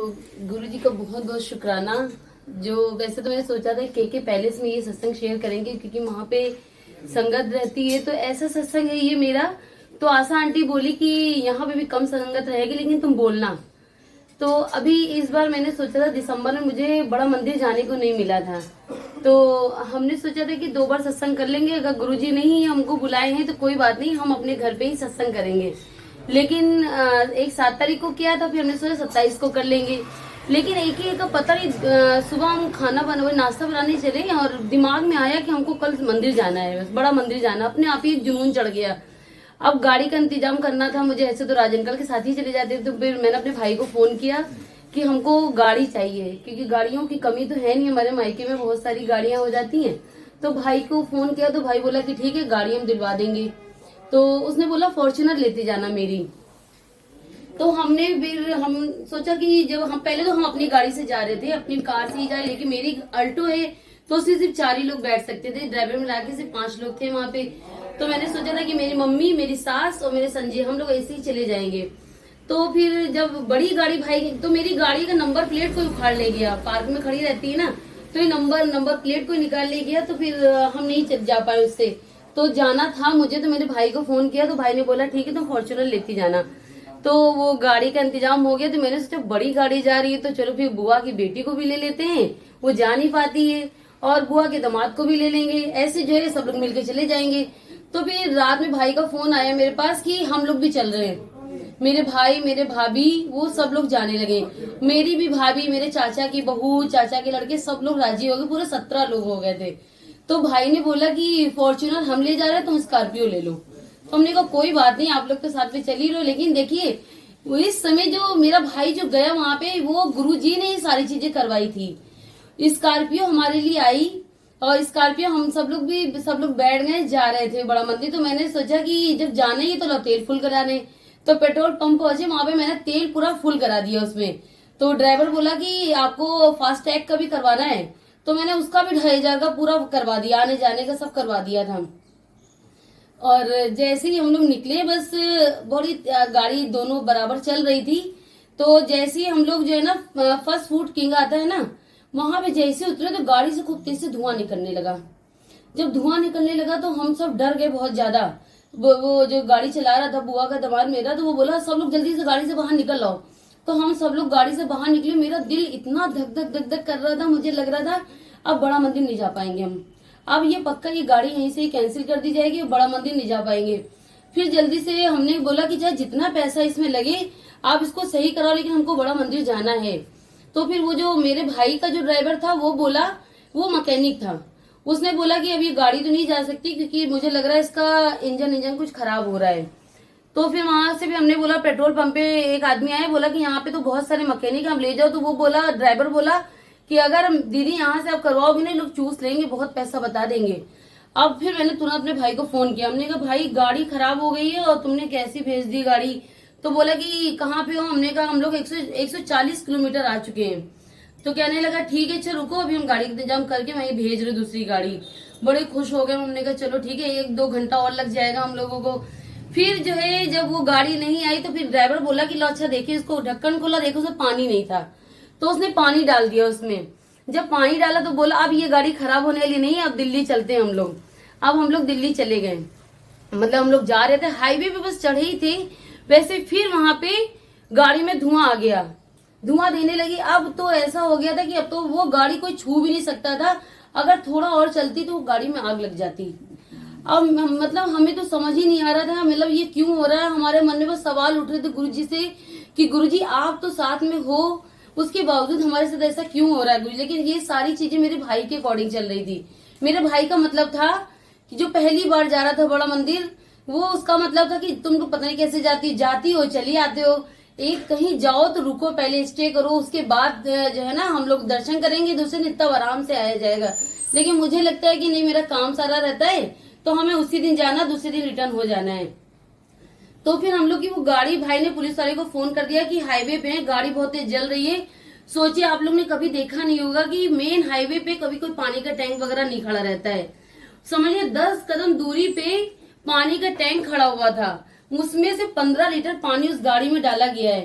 तो गुरु जी का बहुत बहुत शुक्राना। जो वैसे तो मैंने सोचा था के पैलेस में ये सत्संग शेयर करेंगे, क्योंकि वहां पे संगत रहती है, तो ऐसा सत्संग है ये मेरा। तो आशा आंटी बोली कि यहाँ पे भी कम संगत रहेगी, लेकिन तुम बोलना। तो अभी इस बार मैंने सोचा था, दिसंबर में मुझे बड़ा मंदिर जाने को नहीं मिला था, तो हमने सोचा था कि 2 बार सत्संग कर लेंगे। अगर गुरुजी नहीं हमको बुलाए हैं तो कोई बात नहीं, हम अपने घर पे ही सत्संग करेंगे। लेकिन एक 7 तारीख को किया था, फिर हमने सोचा 27 को कर लेंगे। लेकिन एक ही का पता नहीं, सुबह हम खाना बना नाश्ता बनाने चले और दिमाग में आया कि हमको कल मंदिर जाना है, बस बड़ा मंदिर जाना। अपने आप ही जुनून चढ़ गया। अब गाड़ी का इंतजाम करना था मुझे, ऐसे तो राज अंकल के साथ ही चले जाते। तो फिर मैंने अपने भाई को फोन किया कि हमको गाड़ी चाहिए, क्योंकि गाड़ियों की कमी तो है नहीं, हमारे मायके में बहुत सारी गाड़ियां हो जाती हैं। तो भाई को फोन किया तो भाई बोला कि ठीक है, गाड़ी हम दिलवा देंगे। तो उसने बोला फॉर्च्यूनर लेते जाना मेरी। तो हमने फिर हम सोचा कि जब हम पहले तो हम अपनी गाड़ी से जा रहे थे, अपनी कार से ही जाए, लेकिन मेरी अल्टो है तो उसमें सिर्फ 4 ही लोग बैठ सकते थे, ड्राइवर मिला के सिर्फ 5 लोग थे वहां पे। तो मैंने सोचा था कि मेरी मम्मी, मेरी सास और मेरे संजय, हम लोग ऐसे ही चले जाएंगे। तो फिर जब बड़ी गाड़ी भाई, तो मेरी गाड़ी का नंबर प्लेट कोई उखाड़ ले गया, पार्क में खड़ी रहती है ना, तो ये नंबर प्लेट कोई निकाल ले गया। तो फिर हम नहीं जा पाए उससे। तो जाना था मुझे, तो मेरे भाई को फोन किया तो भाई ने बोला ठीक है तुम फॉर्च्यूनर लेती जाना। तो वो गाड़ी का इंतजाम हो गया। तो मैंने सोचा बड़ी गाड़ी जा रही है तो चलो फिर बुआ की बेटी को भी ले लेते हैं, वो जा नहीं पाती है, और बुआ के दामाद को भी ले लेंगे, ऐसे जो है सब लोग मिलकर चले जाएंगे। तो फिर रात में भाई का फोन आया मेरे पास कि हम लोग भी चल रहे हैं। मेरे भाई, मेरे भाभी, वो सब लोग जाने लगे। मेरी भी भाभी, मेरे चाचा की बहू, चाचा के लड़के, सब लोग राजी हो गए, पूरे 17 लोग हो गए थे। तो भाई ने बोला कि फॉर्च्यूनर हम ले जा रहे हैं, तुम स्कॉर्पियो ले लो। तो हमने कहा कोई बात नहीं, आप लोग तो साथ में चल ही रहो। लेकिन देखिए वो इस समय जो मेरा भाई जो गया वहां पे, वो गुरुजी ने ये सारी चीजें करवाई थी। स्कॉर्पियो हमारे लिए आई, और स्कॉर्पियो हम सब लोग बैठ गए, जा रहे थे बड़ा मंदिर। तो मैंने सोचा कि जब जाना ही तो लो तेल फुल कराने। तो पेट्रोल पंप पहुंचे, वहां पे मैंने तेल पूरा फुल करा दिया उसमें। तो ड्राइवर बोला कि आपको फास्ट टैग का भी करवाना है, तो मैंने उसका भी 2,500 का पूरा करवा दिया, आने जाने का सब करवा दिया था। और जैसे ही हम लोग निकले, बस बड़ी गाड़ी दोनों बराबर चल रही थी। तो जैसे ही हम लोग जो है ना, फर्स्ट फूड किंग आता है ना, वहां पे जैसे उतरे तो गाड़ी से खूब तेज से धुआं निकलने लगा। जब धुआं निकलने लगा तो हम सब डर गए बहुत ज्यादा। वो जो गाड़ी चला रहा था बुआ का दामाद मेरा, तो वो बोला सब लोग जल्दी से गाड़ी से बाहर निकल आओ। तो हम सब लोग गाड़ी से बाहर निकले। मेरा दिल इतना धक धक धक धक कर रहा था, मुझे लग रहा था अब बड़ा मंदिर नहीं जा पाएंगे हम, अब ये पक्का ये गाड़ी यहीं से ही कैंसिल कर दी जाएगी, बड़ा मंदिर नहीं जा पाएंगे। फिर जल्दी से हमने बोला कि चाहे जितना पैसा इसमें लगे आप इसको सही कराओ, लेकिन हमको बड़ा मंदिर जाना है। तो फिर वो जो मेरे भाई का जो ड्राइवर था वो बोला, वो मैकेनिक था, उसने बोला कि अब ये गाड़ी तो नहीं जा सकती, क्योंकि मुझे लग रहा है इसका इंजन कुछ खराब हो रहा है। तो फिर वहां से भी हमने बोला, पेट्रोल पंप पे एक आदमी आया, बोला कि यहाँ पे तो बहुत सारे मैकेनिक हम ले जाओ। तो वो बोला, ड्राइवर बोला कि अगर दीदी यहाँ से आप करवाओगे ना, लोग चूस लेंगे, बहुत पैसा बता देंगे। अब फिर मैंने तुरंत अपने भाई को फोन किया, हमने कहा भाई गाड़ी खराब हो गई है और तुमने कैसी भेज दी गाड़ी। तो बोला कि कहाँ पे हो, हमने कहा हम लोग 140 किलोमीटर आ चुके हैं। तो कहने लगा ठीक है अच्छा रुको, अभी हम गाड़ी का इंतजाम करके वहीं भेज रहे दूसरी गाड़ी। बड़े खुश हो गए। हमने कहा चलो ठीक है, 1-2 घंटा और लग जाएगा हम लोगों को। फिर जो है जब वो गाड़ी नहीं आई तो फिर ड्राइवर बोला कि लो अच्छा देखिए, इसको ढक्कन खोला, देखो उसमें पानी नहीं था, तो उसने पानी डाल दिया उसमें। जब पानी डाला तो बोला अब ये गाड़ी खराब होने वाली नहीं है, अब दिल्ली चलते हैं हम लोग। अब हम लोग दिल्ली चले गए, मतलब हम लोग जा रहे थे, हाईवे पे बस चढ़े ही थे वैसे फिर वहां पे गाड़ी में धुआं आ गया, धुआं देने लगी। अब तो ऐसा हो गया था कि अब तो वो गाड़ी कोई छू भी नहीं सकता था, अगर थोड़ा और चलती तो वो गाड़ी में आग लग जाती। अब मतलब हमें तो समझ ही नहीं आ रहा था, मतलब ये क्यों हो रहा है। हमारे मन में बस सवाल उठ रहे थे गुरुजी से कि गुरुजी आप तो साथ में हो, उसके बावजूद हमारे साथ ऐसा क्यों हो रहा है गुरुजी। लेकिन ये सारी चीजें मेरे भाई के अकॉर्डिंग चल रही थी। मेरे भाई का मतलब था कि जो पहली बार जा रहा था बड़ा मंदिर, वो उसका मतलब था कि तुम तो पता नहीं कैसे जाती हो, चली आते हो, एक कहीं जाओ तो रुको, पहले स्टे करो, उसके बाद जो है ना हम लोग दर्शन करेंगे, दूसरे दिन तब आराम से आया जाएगा। लेकिन मुझे लगता है कि नहीं, मेरा काम सारा रहता है तो हमें उसी दिन जाना, दूसरे दिन रिटर्न हो जाना है। तो फिर हम लोग की वो गाड़ी, भाई ने पुलिस वाले को फोन कर दिया कि हाईवे पे है, गाड़ी बहुत तेज जल रही है। सोचिए आप लोग ने कभी देखा नहीं होगा कि मेन हाईवे पे कभी कोई पानी का टैंक वगैरह नहीं खड़ा रहता है। समझिए 10 कदम दूरी पे पानी का टैंक खड़ा हुआ था, उसमें से 15 लीटर पानी उस गाड़ी में डाला गया है।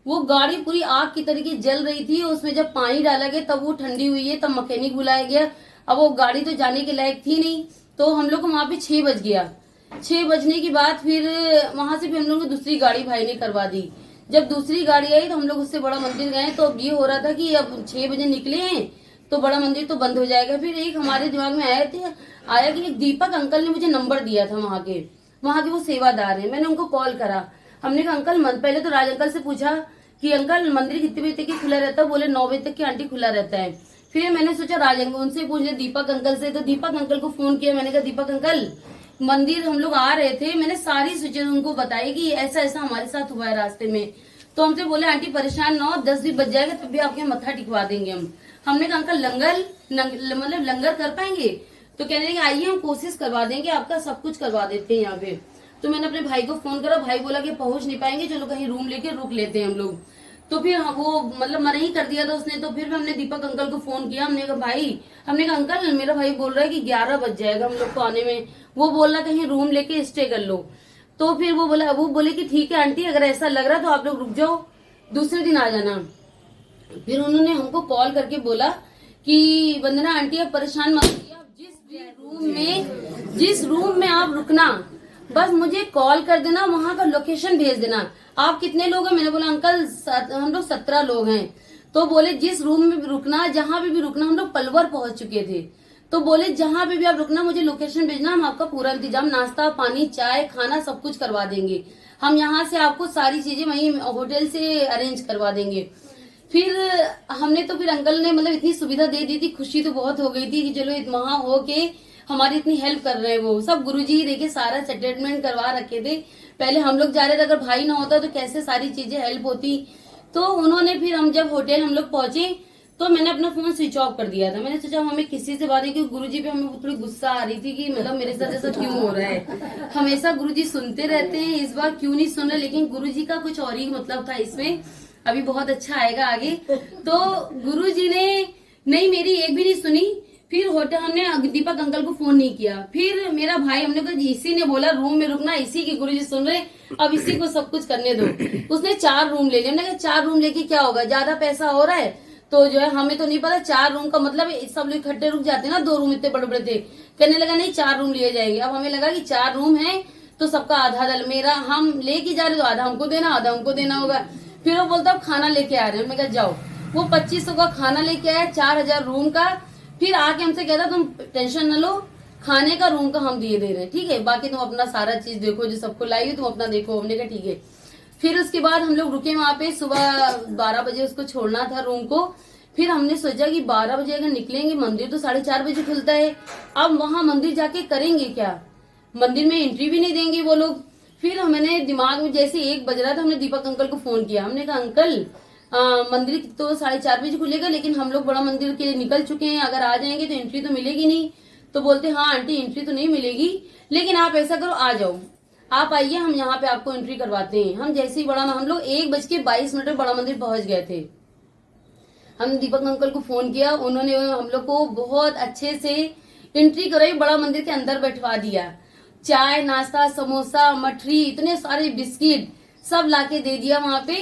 वो गाड़ी पूरी आग की तरीके जल रही थी। उसमें जब पानी डाला गया तब वो ठंडी हुई है, तब मैकेनिक बुलाया गया। अब वो गाड़ी तो जाने के लायक थी नहीं, तो हम लोग को वहां पे 6 बज गया। 6 बजने के बाद फिर वहां से फिर हम लोग को दूसरी गाड़ी भाई ने करवा दी। जब दूसरी गाड़ी आई तो हम लोग उससे बड़ा मंदिर गए। तो अब ये हो रहा था कि अब 6 बजे निकले हैं तो बड़ा मंदिर तो बंद हो जाएगा। फिर एक हमारे दिमाग में आया कि एक दीपक अंकल ने मुझे नंबर दिया था वहां के वो सेवादार है। मैंने उनको कॉल करा। हमने कहा अंकल पहले तो राज अंकल से पूछा कि अंकल मंदिर कितने बजे तक खुला रहता है? बोले 9 बजे तक की आंटी खुला रहता है। फिर मैंने सोचा राज अंकल उनसे पूछ लिया, दीपक अंकल से। तो दीपक अंकल को फोन किया। मैंने कहा दीपक अंकल मंदिर हम लोग आ रहे थे, मैंने सारी सिचुएशन उनको बताई कि ऐसा ऐसा हमारे साथ हुआ है रास्ते में। तो हमसे बोले आंटी परेशान ना हो, 10 भी बज जाएगा तब भी आपके मत्था टिकवा देंगे हम। हमने कहा अंकल मतलब लंगर कर पाएंगे? तो कहने लगे आइए हम कोशिश करवा देंगे, आपका सब कुछ करवा देते हैं यहाँ पे। तो मैंने अपने भाई को फोन करा। भाई बोला कि पहुंच नहीं पाएंगे, चलो कहीं रूम लेके रुक लेते हैं हम लोग। तो फिर वो मतलब मना ही कर दिया था उसने। तो फिर हमने दीपक अंकल को फोन किया। हमने कहा अंकल मेरा भाई बोल रहा है कि 11 बज जाएगा हम लोग को आने में। वो बोल रहा कहीं रूम लेके स्टे कर लो। तो फिर वो बोले कि ठीक है आंटी, अगर ऐसा लग रहा तो आप लोग रुक जाओ, दूसरे दिन आ जाना। फिर उन्होंने हमको कॉल करके बोला कि वंदना आंटी आप परेशान मत होइए, आप जिस रूम में आप रुकना बस मुझे कॉल कर देना, वहां का लोकेशन भेज देना। आप कितने लोग हैं? मैंने बोला अंकल हम लोग 17 लोग हैं। तो बोले जिस रूम में भी रुकना, जहां पे भी रुकना, हम लोग पलवर पहुंच चुके थे। तो बोले जहां पे भी आप रुकना मुझे लोकेशन भेजना, हम आपका पूरा इंतजाम नाश्ता पानी चाय खाना सब कुछ करवा देंगे। हम यहाँ से आपको सारी चीजें वहीं होटल से अरेंज करवा देंगे। फिर हमने तो फिर अंकल ने मतलब इतनी सुविधा दे दी थी, खुशी तो बहुत हो गई थी कि चलो वहां हो के हमारी इतनी हेल्प कर रहे हैं। वो सब गुरुजी देखिए सारा सेटलमेंट करवा रखे थे। पहले हम लोग जा रहे थे, अगर भाई ना होता तो कैसे सारी चीजें हेल्प होती। तो उन्होंने फिर हम जब होटल हम लोग पहुंचे तो मैंने अपना फोन स्विच ऑफ कर दिया था। मैंने सोचा हमें किसी से बात है, क्योंकि गुरुजी पे हमें थोड़ी गुस्सा आ रही थी कि मतलब मेरे साथ ऐसा क्यों हो रहा है। हमेशा गुरुजी सुनते रहते हैं, इस बार क्यों नहीं सुन रहे। लेकिन गुरुजी का कुछ और ही मतलब था इसमें, अभी बहुत अच्छा आएगा आगे। तो गुरुजी ने नहीं मेरी एक भी नहीं सुनी। फिर होटल हमने दीपक अंकल को फोन नहीं किया। फिर मेरा भाई हमने कहा इसी ने बोला रूम में रुकना, इसी की गुरुजी सुन रहे, अब इसी को सब कुछ करने दो। उसने 4 रूम ले लिया। हमने कहा 4 रूम लेके क्या होगा, ज्यादा पैसा हो रहा है तो जो है हमें तो नहीं पता 4 रूम का मतलब सब लोग इकट्ठे रुक जाते ना, 2 रूम इतने बड़े बड़े थे। कहने लगा नहीं 4 रूम लिए जाएंगे। अब हमें लगा कि 4 रूम है तो सबका आधा आधा, मेरा हम लेके जा रहे तो आधा हमको देना आधा हमको देना होगा। फिर वो बोलता खाना लेके आ रहे हैं। मैं कहा जाओ। वो 2500 का खाना लेके आया, 4000 रूम का। फिर आके हमसे कहता तुम टेंशन न लो, खाने का रूम का हम दिए दे रहे हैं, ठीक है, बाकी तुम अपना सारा चीज देखो, जो सबको लाई हो तुम अपना देखो। हमने कहा ठीक है। फिर उसके बाद हम लोग रुके वहां पे। सुबह 12 बजे उसको छोड़ना था रूम को। फिर हमने सोचा कि 12 बजे अगर निकलेंगे, मंदिर तो 4:30 बजे खुलता है। अब वहां मंदिर जाके करेंगे क्या, मंदिर में एंट्री भी नहीं देंगे वो लोग। फिर हमने दिमाग में जैसे 1 बज रहा था, हमने दीपक अंकल को फोन किया। हमने कहा अंकल मंदिर तो 4:30 बजे खुलेगा, लेकिन हम लोग बड़ा मंदिर के लिए निकल चुके हैं, अगर आ जाएंगे तो एंट्री तो मिलेगी नहीं। तो बोलते हाँ आंटी एंट्री तो नहीं मिलेगी, लेकिन आप ऐसा करो आ जाओ, आप आइए हम यहाँ पे आपको एंट्री करवाते हैं। हम जैसे ही हम लोग 1:22 में बड़ा मंदिर पहुंच गए थे। हम दीपक अंकल को फोन किया, उन्होंने हम लोग को बहुत अच्छे से एंट्री कराई, बड़ा मंदिर के अंदर बैठवा दिया। चाय नाश्ता समोसा मठरी इतने सारे बिस्किट सब लाके दे दिया वहां पे।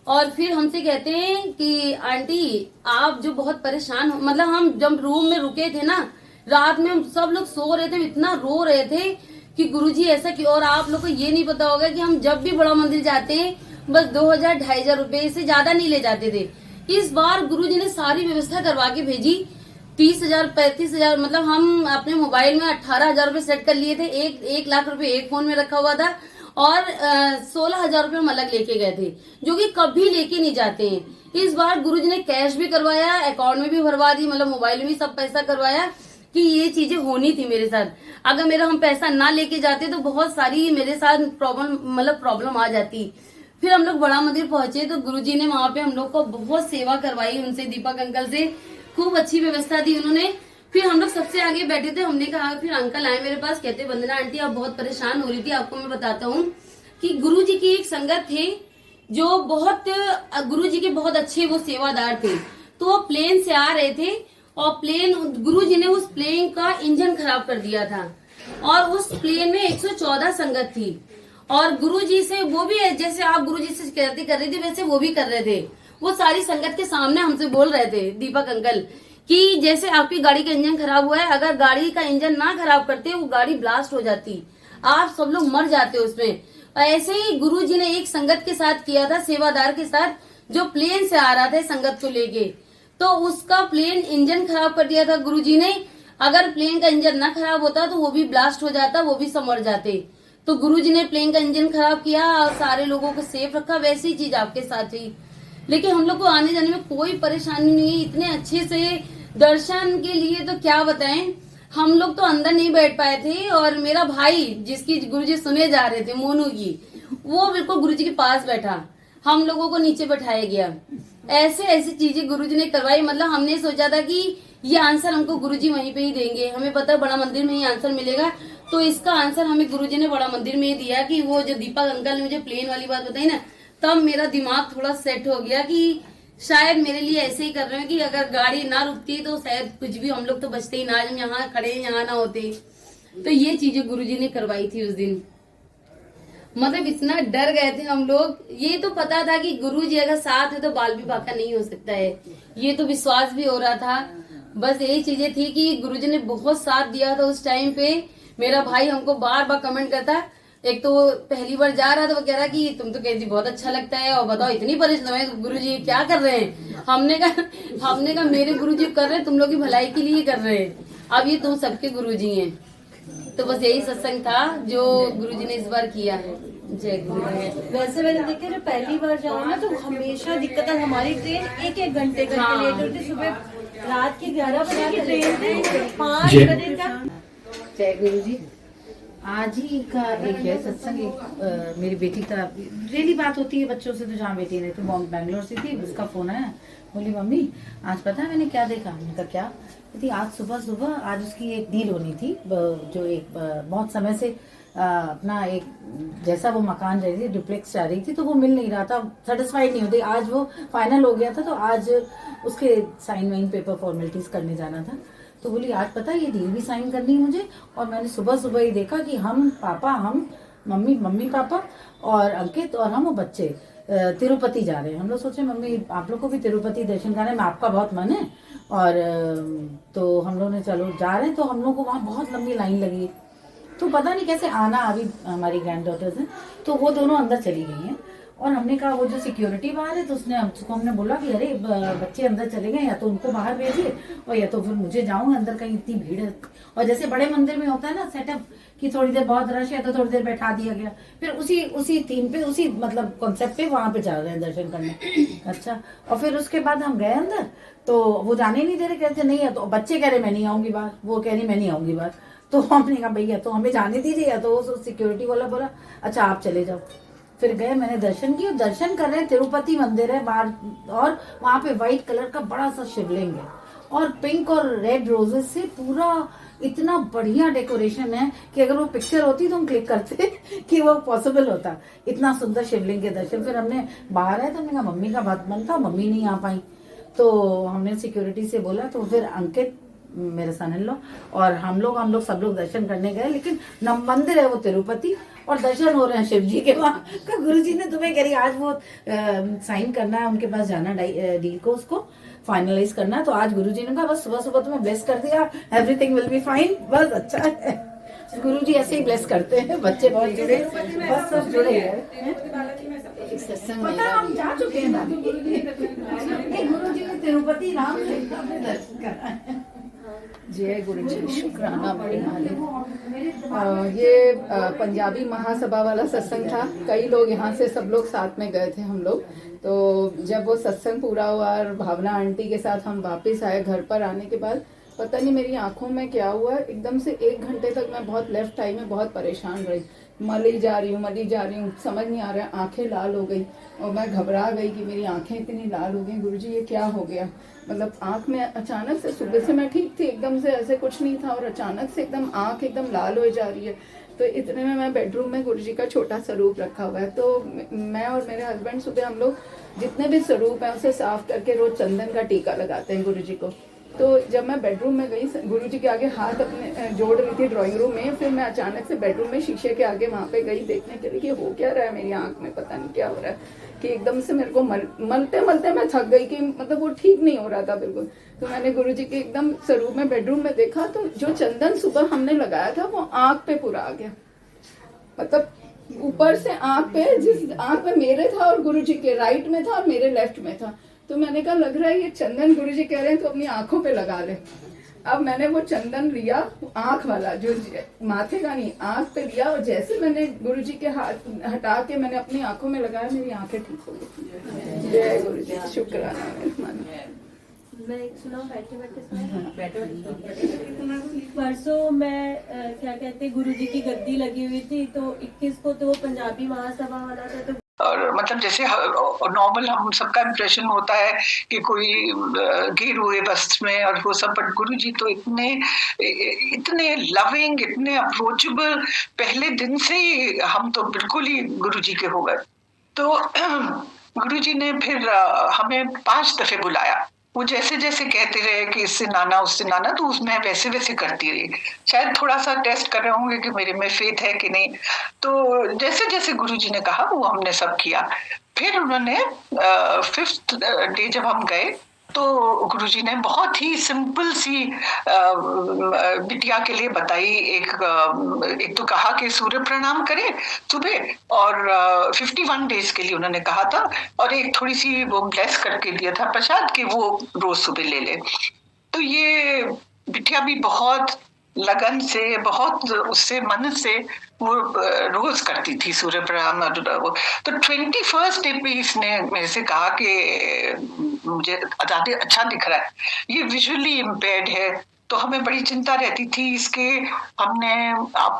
और फिर हमसे कहते हैं कि आंटी आप जो बहुत परेशान हो, मतलब हम जब रूम में रुके थे ना, रात में हम सब लोग सो रहे थे, इतना रो रहे थे कि गुरुजी ऐसा क्यों। और आप लोग को ये नहीं पता होगा कि हम जब भी बड़ा मंदिर जाते हैं बस 2000-2500 रुपए से ज्यादा नहीं ले जाते थे। इस बार गुरुजी ने सारी व्यवस्था करवा के भेजी। 30,000-35,000 मतलब हम अपने मोबाइल में 18,000 रुपए सेट कर लिए थे। 1 लाख रुपए एक फोन में रखा हुआ था और 16,000 रुपए हम अलग लेके गए थे, जो कि कभी लेके नहीं जाते हैं। इस बार गुरुजी ने कैश भी करवाया, अकाउंट में भी भरवा दी, मतलब मोबाइल में भी सब पैसा करवाया कि ये चीजें होनी थी मेरे साथ। अगर हम पैसा ना लेके जाते तो बहुत सारी मेरे साथ प्रॉब्लम आ जाती। फिर हम लोग बड़ा मंदिर पहुंचे तो गुरुजी ने वहां पे हम लोग को बहुत सेवा करवाई उनसे, दीपक अंकल से खूब अच्छी व्यवस्था दी उन्होंने। फिर हम लोग सबसे आगे बैठे थे। हमने कहा, फिर अंकल आए मेरे पास, कहते वंदना आंटी आप बहुत परेशान हो रही थी, आपको मैं बताता हूँ कि गुरुजी की एक संगत थे जो गुरुजी के बहुत अच्छे वो सेवादार थे। तो वो प्लेन से आ रहे थे और गुरुजी ने उस प्लेन का इंजन खराब कर दिया था और उस प्लेन में 114 संगत थी और गुरुजी से वो भी जैसे आप गुरुजी से शिकायत कर रही थी वैसे वो भी कर रहे थे। वो सारी संगत के सामने हमसे बोल रहे थे दीपक अंकल कि जैसे आपकी गाड़ी का इंजन खराब हुआ है, अगर गाड़ी का इंजन ना खराब करते वो गाड़ी ब्लास्ट हो जाती, आप सब लोग मर जाते उसमें। ऐसे ही गुरुजी ने एक संगत के साथ किया था, सेवादार के साथ, जो प्लेन से आ रहा था संगत को लेके, तो उसका प्लेन इंजन खराब कर दिया था गुरुजी ने। अगर प्लेन का इंजन ना खराब होता तो वो भी ब्लास्ट हो जाता, वो भी सब मर जाते। तो गुरुजी ने प्लेन का इंजन खराब किया और सारे लोगों को सेफ रखा। वैसी चीज आपके साथ ही, लेकिन हम लोग को आने जाने में कोई परेशानी नहीं है। इतने अच्छे से दर्शन के लिए तो क्या बताएं, हम लोग तो अंदर नहीं बैठ पाए थे। और मेरा भाई जिसकी गुरुजी सुने जा रहे थे, मोनू की, वो बिल्कुल गुरुजी के पास बैठा, हम लोगों को नीचे बैठाया गया। ऐसे ऐसी चीजें गुरुजी ने करवाई। मतलब हमने सोचा था कि ये आंसर हमको गुरुजी वहीं पे ही देंगे, हमें पता है बड़ा मंदिर में ही आंसर मिलेगा। तो इसका आंसर हमें गुरुजी ने बड़ा मंदिर में ही दिया कि वो जो दीपक अंकल ने मुझे प्लेन वाली बात बताई ना, तब मेरा दिमाग थोड़ा सेट हो गया कि शायद मेरे लिए ऐसे ही कर रहे हैं कि अगर गाड़ी ना रुकती तो शायद कुछ भी हम लोग तो बचते ही ना, हम यहाँ खड़े यहाँ ना होते। तो ये चीजें गुरुजी ने करवाई थी उस दिन। मतलब इतना डर गए थे हम लोग। ये तो पता था कि गुरुजी अगर साथ है तो बाल भी बांका नहीं हो सकता है, ये तो विश्वास भी हो रहा था। बस यही चीजें थी कि गुरुजी ने बहुत साथ दिया था उस टाइम पे। मेरा भाई हमको बार बार कमेंट करता, एक तो वो पहली बार जा रहा था, वो कह रहा कि तुम तो कहती बहुत अच्छा लगता है, और बताओ इतनी परेशान है गुरुजी क्या कर रहे हैं। हमने कहा मेरे गुरुजी कर रहे हैं, तुम लोग की भलाई के लिए कर रहे हैं, अब ये तुम सबके गुरुजी हैं। तो बस यही सत्संग था जो गुरुजी ने इस बार किया है। जय गुरु। वैसे मैंने देखा जब पहली बार जाओ ना तो हमेशा दिक्कत है। हमारी ट्रेन एक घंटे करके लेट होती, सुबह रात के 11 बजे की ट्रेन थी, 5 बजे तक। जय गुरु जी। आज ही का एक है सत्संग, मेरी बेटी का डेली बात होती है बच्चों से, तो जहाँ बेटी रहती है बैंगलोर से थी, उसका फोन आया, बोली मम्मी आज पता है मैंने क्या देखा। मैंने कहा क्या? कहती आज सुबह आज उसकी एक डील होनी थी, जो एक बहुत समय से अपना एक जैसा वो मकान रही थी, डुप्लेक्स चाह रही थी, तो वो मिल नहीं रहा था, सेटिस्फाइड नहीं होती। आज वो फाइनल हो गया था, तो आज उसके साइन वाइन पेपर फॉर्मेलिटीज करने जाना था। तो बोली आज पता है ये डील भी साइन करनी है मुझे। और मैंने सुबह ही देखा कि हम मम्मी पापा और अंकित और हम वो बच्चे तिरुपति जा रहे हैं। हम लोग सोचे मम्मी आप लोग को भी तिरुपति दर्शन करने में आपका बहुत मन है, और तो हम लोग ने चलो जा रहे हैं। तो हम लोग को वहाँ बहुत लंबी लाइन लगी, तो पता नहीं कैसे आना, अभी हमारी ग्रैंड डॉटर्स हैं तो वो दोनों अंदर चली गई हैं। और हमने कहा वो जो सिक्योरिटी बाहर है, तो हमने बोला कि अरे बच्चे अंदर चले गए, या तो उनको बाहर भेजिए और या तो फिर मुझे जाऊंगा अंदर, कहीं इतनी भीड़ है। और जैसे बड़े मंदिर में होता है ना सेटअप कि थोड़ी देर बहुत रश है तो थोड़ी देर बैठा दिया गया, फिर उसी थीम पे, उसी मतलब कॉन्सेप्ट पे वहां पे जा रहे हैं दर्शन करने। अच्छा, और फिर उसके बाद हम गए अंदर, तो वो जाने नहीं दे रहे, कहते नहीं है। तो बच्चे कह रहे मैं नहीं आऊंगी बाहर, वो कह रही मैं नहीं आऊंगी बाहर। तो हमने कहा भैया तो हमें जाने दीजिए, या तो वो सिक्योरिटी वाला बोला अच्छा आप चले जाओ। फिर गए, मैंने दर्शन किया, दर्शन कर रहे हैं, तिरुपति मंदिर है बाहर, और वहां पे व्हाइट कलर का बड़ा सा शिवलिंग है, और पिंक और रेड रोजेस से पूरा इतना बढ़िया डेकोरेशन है कि अगर वो पिक्चर होती तो हम क्लिक करते कि वो पॉसिबल होता, इतना सुंदर शिवलिंग के दर्शन। फिर हमने बाहर आए तो हमने कहा मम्मी का बहुत मन था, मम्मी नहीं आ पाई, तो हमने सिक्योरिटी से बोला, तो फिर अंकित मेरे सन इन लॉ और हम लोग सब लोग दर्शन करने गए। लेकिन मंदिर है वो तिरुपति, और दर्शन हो रहे हैं शिव जी के वहाँ। गुरु जी ने तुम्हें कह रही आज वो साइन करना है, उनके पास जाना डील को, उसको फाइनलाइज करना है। तो आज गुरु जी ने कहा बस सुबह तुम्हें ब्लेस कर दिया, एवरीथिंग विल बी फाइन, बस अच्छा है। गुरु जी ऐसे ही ब्लेस करते हैं, बच्चे बहुत जुड़े, बस सब जुड़े हैं। पता हम जा चुके हैं गुरु जी ने तिरुपति राम दर्शन करा है। जय गुरु जी, शुक्राना बड़ी मालिक। ये पंजाबी महासभा वाला सत्संग था, कई लोग यहाँ से सब लोग साथ में गए थे हम लोग। तो जब वो सत्संग पूरा हुआ और भावना आंटी के साथ हम वापस आए, घर पर आने के बाद पता नहीं मेरी आंखों में क्या हुआ, एकदम से 1 घंटे तक मैं बहुत लेफ्ट आई में बहुत परेशान रही, मली जा रही हूँ, समझ नहीं आ रहा है, आंखें लाल हो गई और मैं घबरा गई कि मेरी आंखें इतनी लाल हो गई, गुरुजी ये क्या हो गया। मतलब आंख में अचानक से, सुबह से मैं ठीक थी, एकदम से ऐसे कुछ नहीं था, और अचानक से एकदम आंख एकदम लाल हो जा रही है। तो इतने में मैं बेडरूम में गुरुजी का छोटा स्वरूप रखा हुआ है, तो मैं और मेरे हस्बैंड सुबह हम लोग जितने भी स्वरूप हैं उसे साफ करके रोज चंदन का टीका लगाते हैं गुरुजी को। तो जब मैं बेडरूम में गई, गुरुजी के आगे हाथ अपने जोड़ रही थी ड्राइंग रूम में, फिर मैं अचानक से बेडरूम में शीशे के आगे वहां पे गई देखने के लिए कि हो क्या रहा है मेरी आंख में, पता नहीं क्या हो रहा है, कि एकदम से मेरे को मलते मलते मैं थक गई, कि मतलब वो ठीक नहीं हो रहा था बिल्कुल। तो मैंने गुरुजी के एकदम स्वरूप में बेडरूम में देखा, तो जो चंदन सुबह हमने लगाया था वो आंख पे पूरा आ गया, मतलब ऊपर से आंख पे, जिस आंख पे मेरे था और गुरुजी के राइट में था और मेरे लेफ्ट में था। तो मैंने कहा लग रहा है ये चंदन गुरुजी कह रहे हैं तो अपनी आंखों पे लगा ले। अब मैंने वो चंदन लिया, आंख वाला, जो माथे का नहीं, आंख पे लिया, और जैसे मैंने गुरुजी के हाथ हटा के मैंने अपनी आंखों में लगाया, मेरी आंखें ठीक हो गई। जय गुरुजी, शुक्राना मेहरबानी। मैं एक सुनाऊं बैठे परसों मैं क्या कहते हैं गुरुजी की गद्दी लगी हुई थी, तो 21 को तो पंजाबी महासभा वाला था, तो और मतलब जैसे नॉर्मल हम सबका इम्प्रेशन होता है कि कोई गिर हुए वस्त्र में और वो सब, बट गुरुजी तो इतने लविंग, इतने अप्रोचेबल, पहले दिन से ही हम तो बिल्कुल ही गुरुजी के हो गए। तो गुरुजी ने फिर हमें 5 दफे बुलाया। वो जैसे जैसे कहते रहे कि इससे नाना उससे नाना, तो उसमें वैसे वैसे करती रही। शायद थोड़ा सा टेस्ट कर रहे होंगे कि मेरे में फेथ है कि नहीं। तो जैसे जैसे गुरुजी ने कहा वो हमने सब किया। फिर उन्होंने 5th डे जब हम गए तो गुरुजी ने बहुत ही सिंपल सी बिटिया के लिए बताई। एक तो कहा कि सूर्य प्रणाम करे सुबह, और 51 डेज के लिए उन्होंने कहा था, और एक थोड़ी सी वो ब्लेस करके दिया था प्रसाद कि वो रोज सुबह ले ले। तो ये बिटिया भी बहुत लगन से, बहुत उससे मन से वो रोज करती थी सूर्य प्रणाम। तो 21st डे पे इसने मेरे से कहा कि मुझे ज्यादा अच्छा दिख रहा है, ये विजुअली इम्पेयर्ड है। तो हमें बड़ी चिंता रहती थी इसके। हमने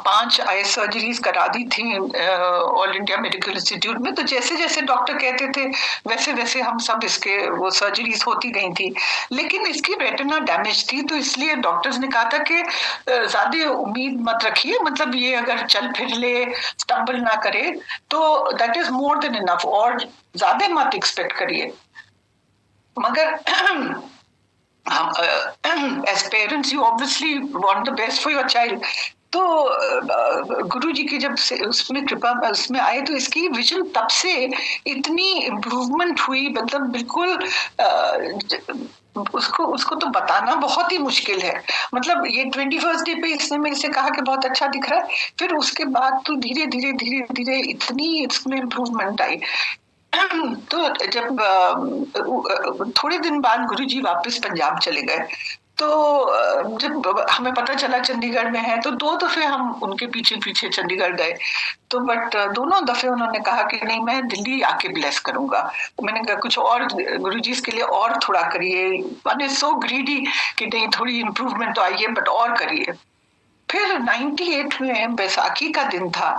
5 आई सर्जरीज करा दी थी ऑल इंडिया मेडिकल इंस्टीट्यूट में। तो जैसे जैसे डॉक्टर कहते थे वैसे वैसे हम सब इसके वो सर्जरीज होती गई थी। लेकिन इसकी रेटिना डैमेज थी, तो इसलिए डॉक्टर्स ने कहा था कि ज्यादा उम्मीद मत रखिए, मतलब ये अगर चल फिर ले, स्टम्बल ना करे तो that is more than enough, और ज्यादा मत एक्सपेक्ट करिए। मगर as parents you obviously want the best for your child। तो गुरुजी की जब से उसमें कृपा उसमें आए तो इसकी विजन तब से इतनी इम्प्रूवमेंट हुई, मतलब बिल्कुल उसको तो बताना बहुत ही मुश्किल है। मतलब ये 21st डे पे इसने मेरे से कहा कि बहुत अच्छा दिख रहा है, फिर उसके बाद तो धीरे धीरे धीरे धीरे इतनी इसमें इम्प्रूवमेंट आई। तो जब थोड़े दिन बाद गुरुजी वापस पंजाब चले गए, तो जब हमें पता चला चंडीगढ़ में है, तो 2 दफे हम उनके पीछे पीछे चंडीगढ़ गए। तो बट दोनों दफे उन्होंने कहा कि नहीं, मैं दिल्ली आके ब्लेस करूंगा। तो मैंने कहा कुछ और गुरुजी के लिए और थोड़ा करिए। वन इज सो ग्रीडी कि नहीं, थोड़ी इम्प्रूवमेंट तो आई है बट और करिए। फिर 98 में बैसाखी का दिन था,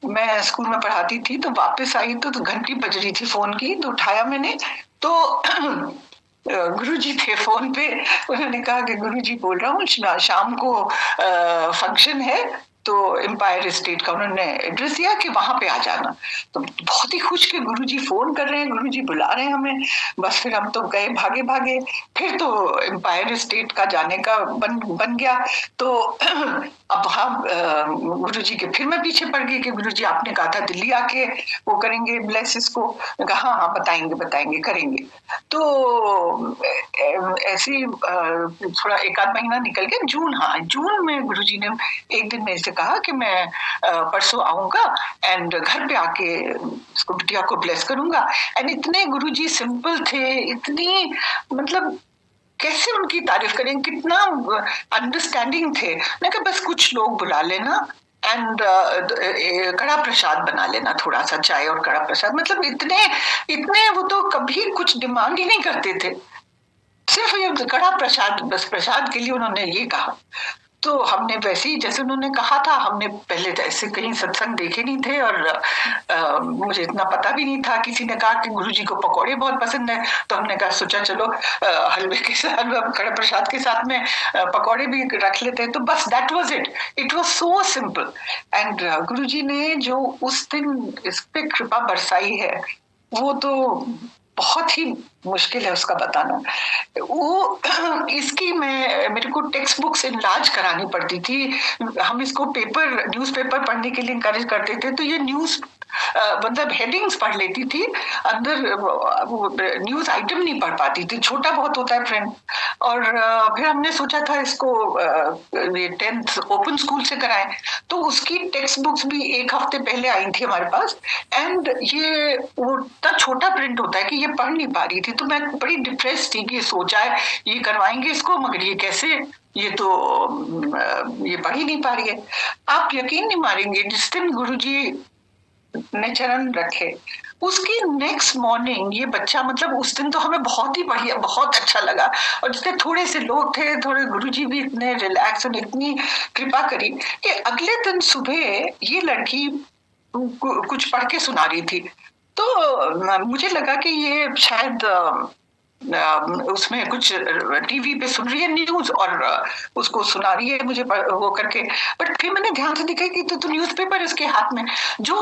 मैं स्कूल में पढ़ाती थी, तो वापस आई तो घंटी बज रही थी फोन की। तो उठाया मैंने, तो गुरुजी थे फोन पे। उन्होंने कहा कि गुरुजी बोल रहा हूँ, शाम को फंक्शन है, तो एम्पायर स्टेट का उन्होंने एड्रेस दिया कि वहां पे आ जाना। तो बहुत ही खुश कि गुरुजी फोन कर रहे हैं, गुरुजी बुला रहे हैं हमें। बस फिर हम तो गए भागे भागे। फिर तो एम्पायर स्टेट का जाने का बन गया। तो अब हम गुरुजी के फिर मैं पीछे पड़ गई कि गुरुजी आपने कहा था दिल्ली आके वो करेंगे ब्लेसिस को। कहा हाँ बताएंगे करेंगे। तो ऐसे थोड़ा 1 आध महीना निकल गया। जून में गुरुजी ने एक दिन मेरे से कहा कि मैं परसों आऊंगा एंड घर पे आके उसको बिटिया को ब्लेस करूंगा। एंड इतने गुरुजी सिंपल थे, इतनी मतलब कैसे उनकी तारीफ करें, कितना अंडरस्टैंडिंग थे। मैं कहा बस कुछ लोग बुला लेना एंड कड़ा प्रसाद बना लेना, थोड़ा सा चाय और कड़ा प्रसाद। मतलब इतने वो तो कभी कुछ डिमांड ही नहीं करते थे, सिर्फ ये कड़ा प्रसाद, बस प्रसाद के लिए उन्होंने ये कहा। तो हमने वैसे ही जैसे उन्होंने कहा था, हमने पहले ऐसे कहीं सत्संग देखे नहीं थे और मुझे इतना पता भी नहीं था। किसी ने कहा कि गुरुजी को पकौड़े बहुत पसंद है, तो हमने कहा सोचा चलो हलवे के साथ, कड़ा प्रसाद के साथ में पकौड़े भी रख लेते हैं। तो बस that was it was so simple. And Guruji ने जो उस दिन इस पे कृपा बरसाई है, वो तो बहुत ही मुश्किल है उसका बताना। वो इसकी मेरे को टेक्स्ट बुक्स इनलार्ज करानी पड़ती थी। हम इसको न्यूज़पेपर पढ़ने के लिए इंकरेज करते थे, तो ये मतलब हेडिंग्स पढ़ लेती थी, अंदर वो न्यूज आइटम नहीं पढ़ पाती थी, छोटा बहुत होता है फ्रेंड। और फिर हमने सोचा था इसको ये 10th ओपन स्कूल से कराएं, तो उसकी टेक्स्ट बुक्स भी एक हफ्ते पहले आई थी हमारे पास। एंड ये वो इतना छोटा प्रिंट होता है कि ये पढ़ नहीं पा रही थी, तो मैं बड़ी डिप्रेस थी कि सोचा है ये करवाएंगे इसको, मगर ये कैसे, ये तो ये पढ़ ही नहीं पा रही है। आप यकीन नहीं मारेंगे, जिस दिन गुरुजी ने चरण रखे उसकी नेक्स्ट मॉर्निंग ये बच्चा, मतलब उस दिन तो हमें बहुत ही बढ़िया, बहुत अच्छा लगा। और जितने थोड़े से लोग थे, थोड़े गुरुजी भी इतने रिलैक्स और इतनी कृपा करी कि अगले दिन सुबह ये लड़की कुछ पढ़ के सुना रही थी। तो मुझे लगा कि ये शायद उसमें कुछ टीवी पे सुन रही है न्यूज और उसको सुना रही है मुझे वो करके। बट फिर मैंने ध्यान से देखा कि तो न्यूज़पेपर इसके हाथ में, जो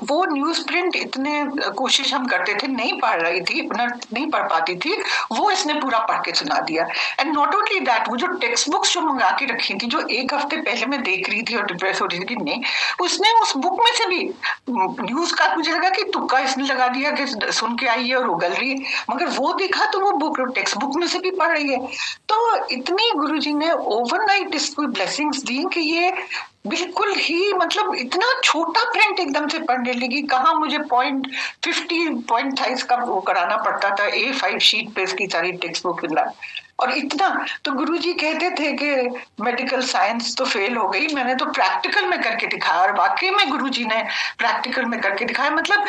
वो न्यूज प्रिंट इतने कोशिश हम करते थे, नहीं पढ़ रही थी, नहीं पढ़ पाती थी, वो इसने पूरा पढ़ के सुना दिया। एंड नॉट ओनली दैट, वो जो टेक्स्ट बुक्स जो मंगा के रखी थी, जो एक हफ्ते पहले मैं देख रही थी और डिप्रेस हो रही थी कि नहीं, उसने उस बुक में से भी न्यूज का, मुझे लगा कि तुक्का इसने लगा दिया कि सुन के आई है और उगल रही है, मगर वो देखा तो वो बुक टेक्स्ट बुक में से भी पढ़ रही है। तो इतनी गुरुजी ने ओवरनाइट इसको ब्लेसिंग्स दी कि ये बिल्कुल ही, मतलब इतना छोटा प्रिंट एकदम से पढ़ने लगी। कहाँ मुझे 0.50 साइज का वो कराना पड़ता था A5 शीट पे इसकी सारी टेक्स्ट बुक मिला। और इतना तो गुरुजी कहते थे कि मेडिकल साइंस तो फेल हो गई, मैंने तो प्रैक्टिकल में करके दिखाया। और वाकई में गुरुजी ने प्रैक्टिकल में करके दिखाया। मतलब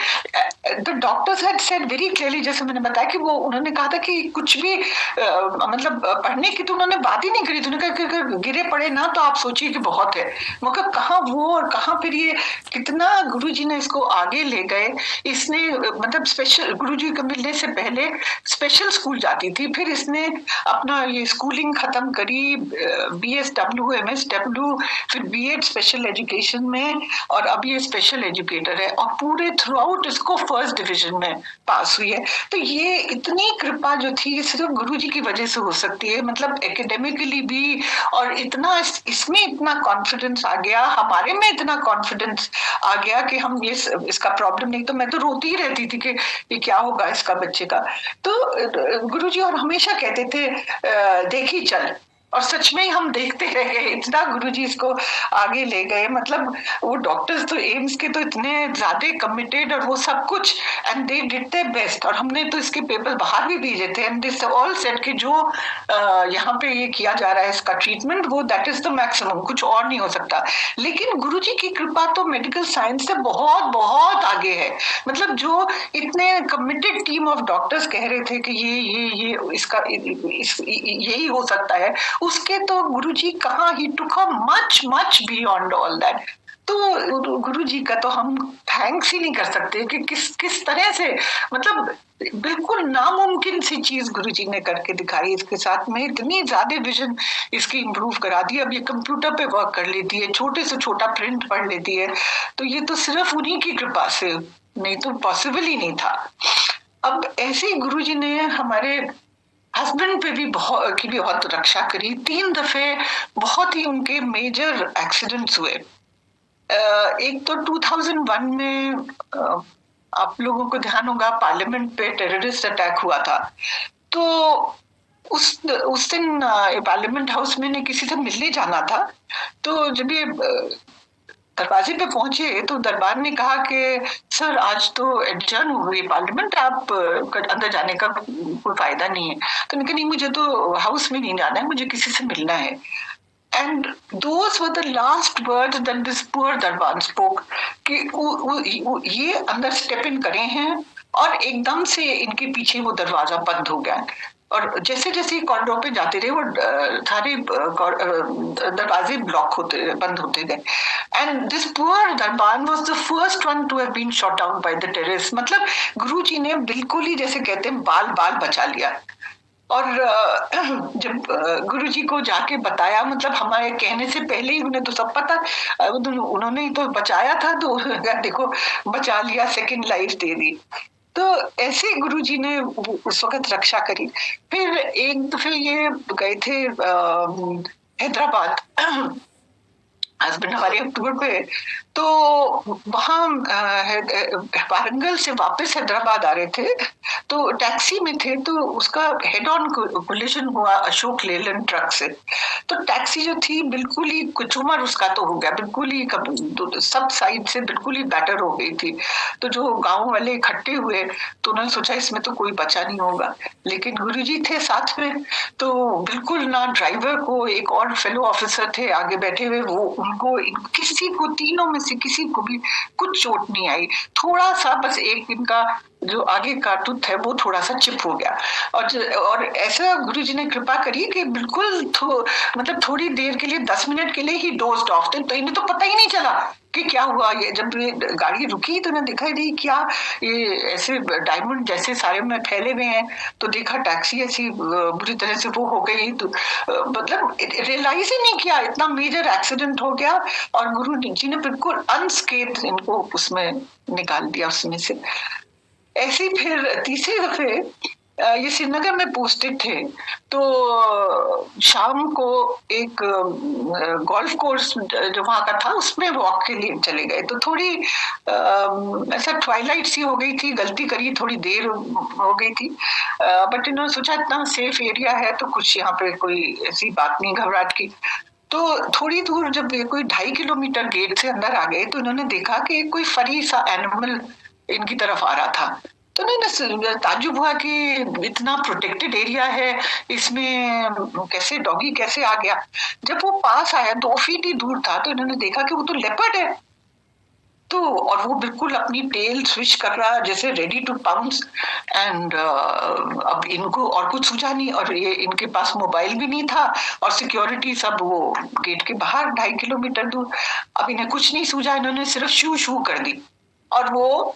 the doctors had said very clearly, जैसे मैंने बताया कि वो उन्होंने कहा था कि कुछ भी मतलब पढ़ने की तो उन्होंने बात ही नहीं करी। उन्होंने कहा कि गिरे पड़े ना तो आप सोचिए कि बहुत है, मगर कहाँ वो और कहाँ फिर ये कितना गुरुजी ने इसको आगे ले गए। इसने मतलब स्पेशल, गुरुजी को मिलने से पहले स्पेशल स्कूल जाती थी, फिर इसने अपना ये स्कूलिंग खत्म करी, BSW MSW, फिर B.Ed स्पेशल एजुकेशन में, और अब ये स्पेशल एजुकेटर है और पूरे थ्रू आउट इसको फर्स्ट डिवीजन में पास हुई है। तो ये इतनी कृपा जो थी सिर्फ गुरुजी की वजह से हो सकती है, मतलब एकेडमिकली भी। और इतना इसमें इतना कॉन्फिडेंस आ गया, हमारे में इतना कॉन्फिडेंस आ गया कि हम ये इसका प्रॉब्लम नहीं, तो मैं तो रोती ही रहती थी कि ये क्या होगा इसका बच्चे का। तो गुरुजी और हमेशा कहते थे देखी चल, और सच में ही हम देखते रह गए, इतना गुरुजी इसको आगे ले गए। मतलब वो डॉक्टर्स तो एम्स के तो इतने ज्यादा कमिटेड और वो सब कुछ, and they did their best. और हमने तो इसके पेपर बाहर भी भेजे थे, एंड दिस ऑल सेड कि जो यहाँ पे ये किया जा रहा है इसका ट्रीटमेंट, वो दैट इज द मैक्सिमम, कुछ और नहीं हो सकता। लेकिन गुरुजी की कृपा तो मेडिकल साइंस से बहुत बहुत आगे है। मतलब जो इतने कमिटेड टीम ऑफ डॉक्टर्स कह रहे थे कि ये इसका यही हो सकता है, उसके तो गुरुजी कहाँ, ही टुक मच बियॉन्ड ऑल दैट। तो गुरुजी का तो हम थैंक्स ही नहीं कर सकते कि किस तरह से, मतलब बिल्कुल नामुमकिन सी चीज गुरुजी ने करके दिखाई। इसके साथ में इतनी ज्यादा विजन इसकी इंप्रूव करा दी। अब ये कंप्यूटर पे वर्क कर लेती है, छोटे से छोटा प्रिंट पढ़ लेती है। तो ये तो सिर्फ उन्हीं की कृपा से, नहीं तो पॉसिबल ही नहीं था। अब ऐसे ही गुरुजी ने हमारे हस्बैंड पे भी बहुत रक्षा करी। 3 दफे बहुत ही उनके मेजर एक्सीडेंट्स हुए। एक तो 2001 में आप लोगों को ध्यान होगा, पार्लियामेंट पे टेररिस्ट अटैक हुआ था। तो उस दिन पार्लियामेंट हाउस में ने किसी से मिलने जाना था। तो जब ये दरवाजे पे पहुंचे तो दरबार ने कहा कि सर आज तो एडजर्न हो गई पार्लियामेंट, आप अंदर जाने का कोई फायदा नहीं है। तो उन्होंने कहा नहीं, मुझे तो हाउस में नहीं जाना है, मुझे किसी से मिलना है। And those were the last words that this poor दरबार स्पोक कि ये अंदर स्टेप इन करे हैं और एकदम से इनके पीछे वो दरवाजा बंद हो गया। और जैसे जैसे कॉरिडोर पे जाते रहे वो सारे दरवाजे बंद होते गए। एंड दिस पुअर दरबान was the first one to have been shot out by the terrorist. मतलब गुरुजी ने बिल्कुल ही, जैसे कहते हैं, बाल बचा लिया। और जब गुरुजी को जाके बताया, मतलब हमारे कहने से पहले ही उन्हें तो सब पता, उन्होंने ही तो बचाया था, तो देखो बचा लिया, सेकंड लाइफ दे दी। तो ऐसे गुरुजी ने उस वक्त रक्षा करी। फिर एक दफे ये गए थे हैदराबाद, हस्बैंड हमारे अक्टूबर पे, तो वहाँ वारंगल से वापस हैदराबाद आ रहे थे, तो टैक्सी में थे, तो उसका हेड ऑन कोलिजन हुआ अशोक लेलैंड ट्रक से। तो टैक्सी जो थी बिल्कुल ही कुचुमर उसका तो हो गया, बिल्कुल ही सब साइड से बिल्कुल ही बैटर हो गई थी। तो जो गांव वाले इकट्ठे हुए तो उन्होंने सोचा इसमें तो कोई बचा नहीं होगा, लेकिन गुरुजी थे साथ में, तो बिल्कुल ना ड्राइवर को, एक और फेलो ऑफिसर थे आगे बैठे हुए, वो उनको किसी को, तीनों में से किसी को भी कुछ चोट नहीं आई। थोड़ा सा बस एक इनका जो आगे का टूथ है वो थोड़ा सा चिप हो गया, और ऐसा गुरुजी ने कृपा करी कि बिल्कुल मतलब थोड़ी देर के लिए, 10 मिनट के लिए ही डोज्ड ऑफ थे। तो इन्हें तो पता ही नहीं चला कि क्या हुआ। ये जब ये गाड़ी रुकी तो उन्हें दिखाई दी क्या ये ऐसे डायमंड जैसे सारे में फैले हुए हैं, तो देखा टैक्सी ऐसी बुरी तरह से वो हो गई, तो मतलब रियलाइज ही नहीं किया इतना मेजर एक्सीडेंट हो गया, और गुरु जी ने बिल्कुल अनस्केथ इनको उसमें निकाल दिया उसमें से। ऐसे फिर तीसरी दफे ये श्रीनगर में पोस्टेड थे, तो शाम को एक गोल्फ कोर्स जो वहां का था उसमें वॉक के लिए चले गए। तो थोड़ी ऐसा ट्वाइलाइट सी हो गई थी, गलती करी, थोड़ी देर हो गई थी, बट इन्होंने सोचा इतना सेफ एरिया है तो कुछ यहाँ पे कोई ऐसी बात नहीं घबराहट की। तो थोड़ी दूर जब ये कोई 2.5 किलोमीटर गेट से अंदर आ गए तो इन्होंने देखा कि कोई फरी सा एनिमल इनकी तरफ आ रहा था। तो नहीं ताज्जुब हुआ कि इतना प्रोटेक्टेड एरिया है, इसमें कैसे डॉगी कैसे आ गया। जब वो पास आया 2 फीट ही दूर था तो इन्होंने देखा कि वो तो लेपर्ड है, तो और वो बिल्कुल अपनी टेल स्विच कर रहा जैसे रेडी टू पाउंस। एंड अब इनको और कुछ सूझा नहीं, और ये इनके पास मोबाइल भी नहीं था, और सिक्योरिटी सब वो गेट के बाहर 2.5 किलोमीटर दूर। अब इन्हें कुछ नहीं सूझा, इन्होंने सिर्फ शू शू कर दी, और वो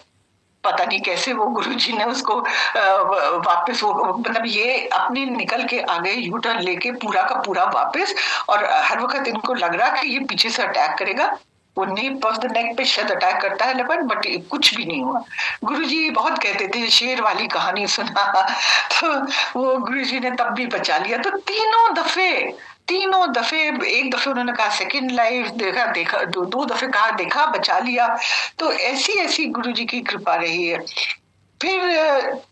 पता नहीं कैसे वो गुरुजी ने उसको वापस, वो मतलब ये अपने निकल के आ गए यू टर्न लेके पूरा का पूरा वापस, और हर वक्त इनको लग रहा कि ये पीछे से अटैक करेगा, वो नेप ऑफ द नेक पे शायद अटैक करता है लेपर्ड, बट कुछ भी नहीं हुआ। गुरुजी बहुत कहते थे शेर वाली कहानी सुना, तो वो गुरुजी ने तब भी बचा लिया। तो तीनों दफे, एक दफे उन्होंने कहा सेकंड लाइफ, देखा 2 दफे कहा देखा बचा लिया। तो ऐसी गुरुजी की कृपा रही है। फिर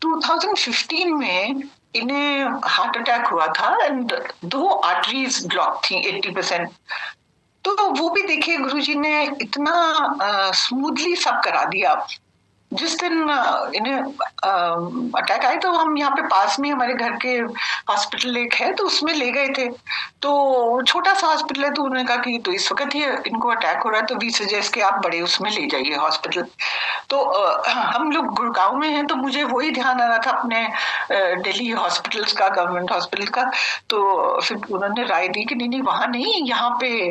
2015 में इन्हें हार्ट अटैक हुआ था, एंड 2 आर्टरीज ब्लॉक थी 80%। तो वो भी देखिए गुरुजी ने इतना स्मूथली सब करा दिया। जिस दिन इन्हें अटैक आए तो हम यहाँ पे पास में हमारे घर के हॉस्पिटल एक है, तो उसमें ले गए थे। तो छोटा सा हॉस्पिटल है, तो उन्होंने कहा कि तो इस वक्त ही इनको अटैक हो रहा है, तो वी सजेस्ट कि आप बड़े उसमें ले जाइए हॉस्पिटल। तो हम लोग गुड़गांव में हैं, तो मुझे वही ध्यान आ रहा था अपने दिल्ली हॉस्पिटल्स का, गवर्नमेंट हॉस्पिटल का। तो फिर उन्होंने राय दी कि नहीं यहाँ नहीं, यहाँ पे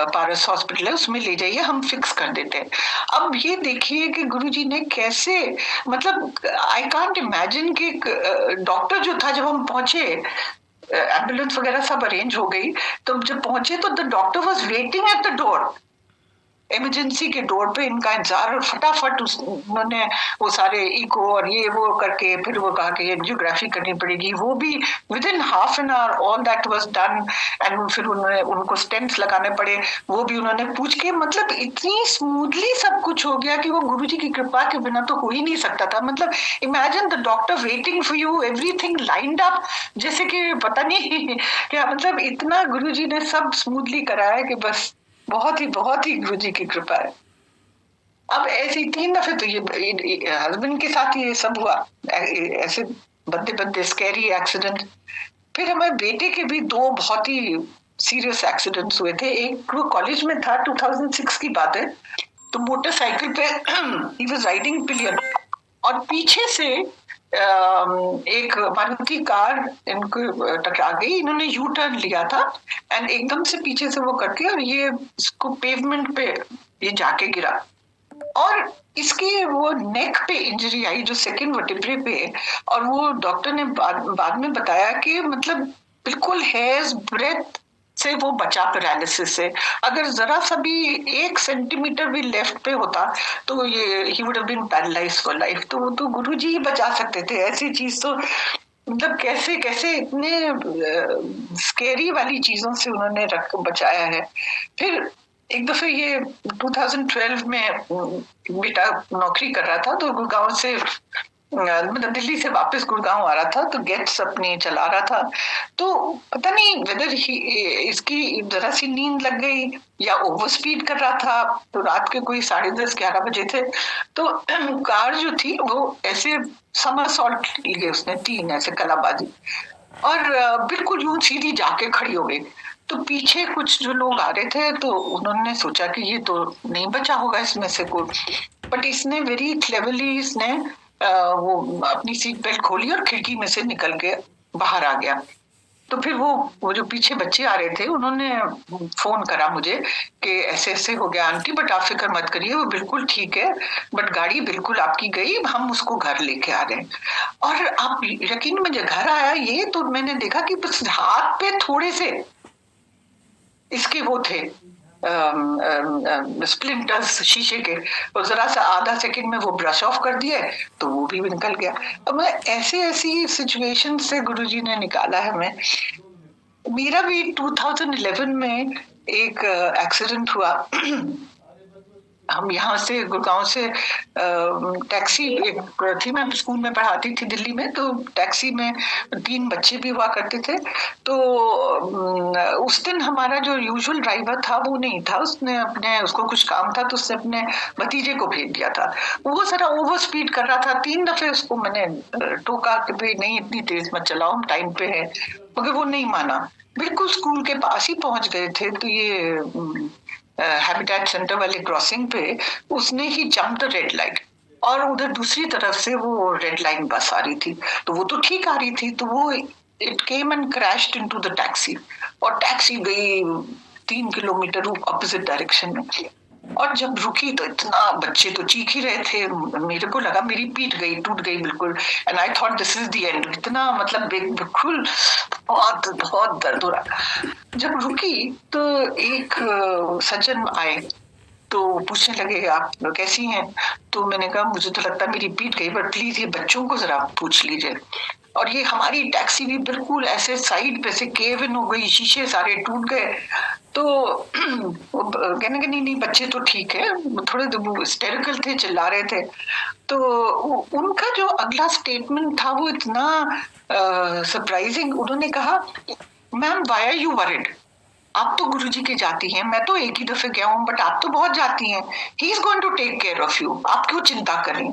पारस हॉस्पिटल है उसमें ले जाइए, हम फिक्स कर देते हैं। अब ये देखिए कि गुरुजी ने कैसे, मतलब आई कांट इमेजिन कि डॉक्टर जो था, जब हम पहुंचे एम्बुलेंस वगैरह सब अरेंज हो गई, तो जब पहुंचे तो the doctor was waiting at the door, emergency के डोर पे इनका इंतजार, और फटाफट उन्होंने वो सारे इको और ये वो करके फिर वो कहा कि एंजियोग्राफी करनी पड़ेगी, वो भी within half an hour all that was done. And फिर उन्होंने उनको स्टेंट्स लगाने पड़े, वो भी उन्होंने पूछ के, मतलब इतनी स्मूथली सब कुछ हो गया कि वो गुरुजी की कृपा के बिना तो हो ही नहीं सकता था। मतलब imagine the doctor waiting for you, everything lined up, जैसे कि पता नहीं क्या, मतलब इतना गुरुजी ने सब स्मूथली कराया कि बस बहुत ही गुरुजी की कृपा है। अब ऐसे 3 दफे तो ये हस्बैंड के साथ ये सब हुआ, ऐसे बदे स्कैरी एक्सीडेंट। फिर हमारे बेटे के भी 2 बहुत ही सीरियस एक्सीडेंट्स हुए थे। एक वो कॉलेज में था, 2006 की बात है, तो मोटरसाइकिल पे ही वाज राइडिंग पिलियन, और पीछे से एक मारुति कार इनको टकरा गई। इन्होंने यू टर्न लिया था, एंड एकदम से पीछे से वो करके, और ये इसको पेवमेंट पे ये जाके गिरा, और इसकी वो नेक पे इंजरी आई जो 2nd वर्टिब्रे पे, और वो डॉक्टर ने बाद में बताया कि मतलब बिल्कुल हेयर्स ब्रेथ से वो बचा पैरालिसिस से। अगर जरा सा भी 1 सेंटीमीटर भी लेफ्ट पे होता तो ये ही would have been paralysed for life. तो गुरुजी ही बचा सकते थे। ऐसी चीज तो मतलब कैसे कैसे इतने स्केरी वाली चीजों से उन्होंने बचाया है। फिर एक दफे ये 2012 में बेटा नौकरी कर रहा था, तो गुड़गांव से मतलब दिल्ली से वापस गुड़गांव आ रहा था, तो गेट्स अपने चला रहा था, तो पता नहीं वेदर इसकी जरा सी नींद लग गई या ओवर स्पीड कर रहा था। तो रात के कोई 10:30-11 बजे थे, तो कार जो थी वो ऐसे समरसॉल्ट लिए उसने 3 ऐसे कलाबाजी, और बिल्कुल यूं सीधी जाके खड़ी हो गई। तो पीछे कुछ जो लोग आ रहे थे तो उन्होंने सोचा कि ये तो नहीं बचा होगा इसमें से कोई, बट इसने वेरी क्लेवरली इसने वो अपनी सीट बेल्ट खोली और खिड़की में से निकल के बाहर आ गया। तो फिर वो जो पीछे बच्चे आ रहे थे उन्होंने फोन करा मुझे कि ऐसे ऐसे हो गया आंटी, बट आप फिक्र मत करिए, वो बिल्कुल ठीक है, बट गाड़ी बिल्कुल आपकी गई, हम उसको घर लेके आ रहे हैं। और आप यकीन में जब घर आया ये, तो मैंने देखा कि बस हाथ पे थोड़े से इसके वो थे स्प्लिंटर्स शीशे के, और जरा सा आधा सेकंड में वो ब्रश ऑफ कर दिए तो वो भी निकल गया। अब मैं ऐसी सिचुएशन से गुरुजी ने निकाला है हमें। मेरा भी 2011 में एक एक्सीडेंट हुआ। हम यहाँ से गुड़गांव से टैक्सी एक थी, मैं स्कूल में पढ़ाती थी दिल्ली में, तो टैक्सी में 3 बच्चे भी हुआ करते थे। तो उस दिन हमारा जो यूजुअल ड्राइवर था वो नहीं था, उसको कुछ काम था, तो उसने अपने भतीजे को भेज दिया था। वो जरा ओवर स्पीड कर रहा था। 3 दफे उसको मैंने टोका कि भाई नहीं इतनी तेज मत चलाओ, हम टाइम पे है, मगर वो नहीं माना। बिल्कुल स्कूल के पास ही पहुंच गए थे, तो ये हैबिटेट सेंटर वाले क्रॉसिंग पे उसने ही जंप द रेड लाइट, और उधर दूसरी तरफ से वो रेड लाइन बस आ रही थी, तो वो तो ठीक आ रही थी, तो वो it came and crashed into the taxi, और टैक्सी गई 3 किलोमीटर ऑपोजिट डायरेक्शन में। और जब रुकी तो इतना, बच्चे तो चीख ही रहे थे, मेरे को लगा मेरी पीठ गई, टूट गई बिल्कुल, and I thought this is the end. इतना मतलब बिल्कुल बहुत बहुत दर्द हो रहा। जब रुकी तो एक सज्जन आए, तो पूछने लगे आप कैसी हैं, तो मैंने कहा मुझे तो लगता है मेरी पीठ गई, पर प्लीज ये बच्चों को जरा पूछ लीजिए। और ये हमारी टैक्सी भी बिल्कुल ऐसे साइड पे से केव इन हो गई, शीशे सारे टूट गए। तो कहने के नहीं बच्चे तो ठीक है, थोड़े हिस्टेरिकल थे, चिल्ला रहे थे। तो उनका जो अगला स्टेटमेंट था वो इतना सरप्राइजिंग। उन्होंने कहा, ma'am why are you worried, आप तो गुरुजी के जाती हैं, मैं तो एक ही दफे गया हूँ, बट आप तो बहुत जाती हैं, he is going to take care of you, आप क्यों चिंता करें।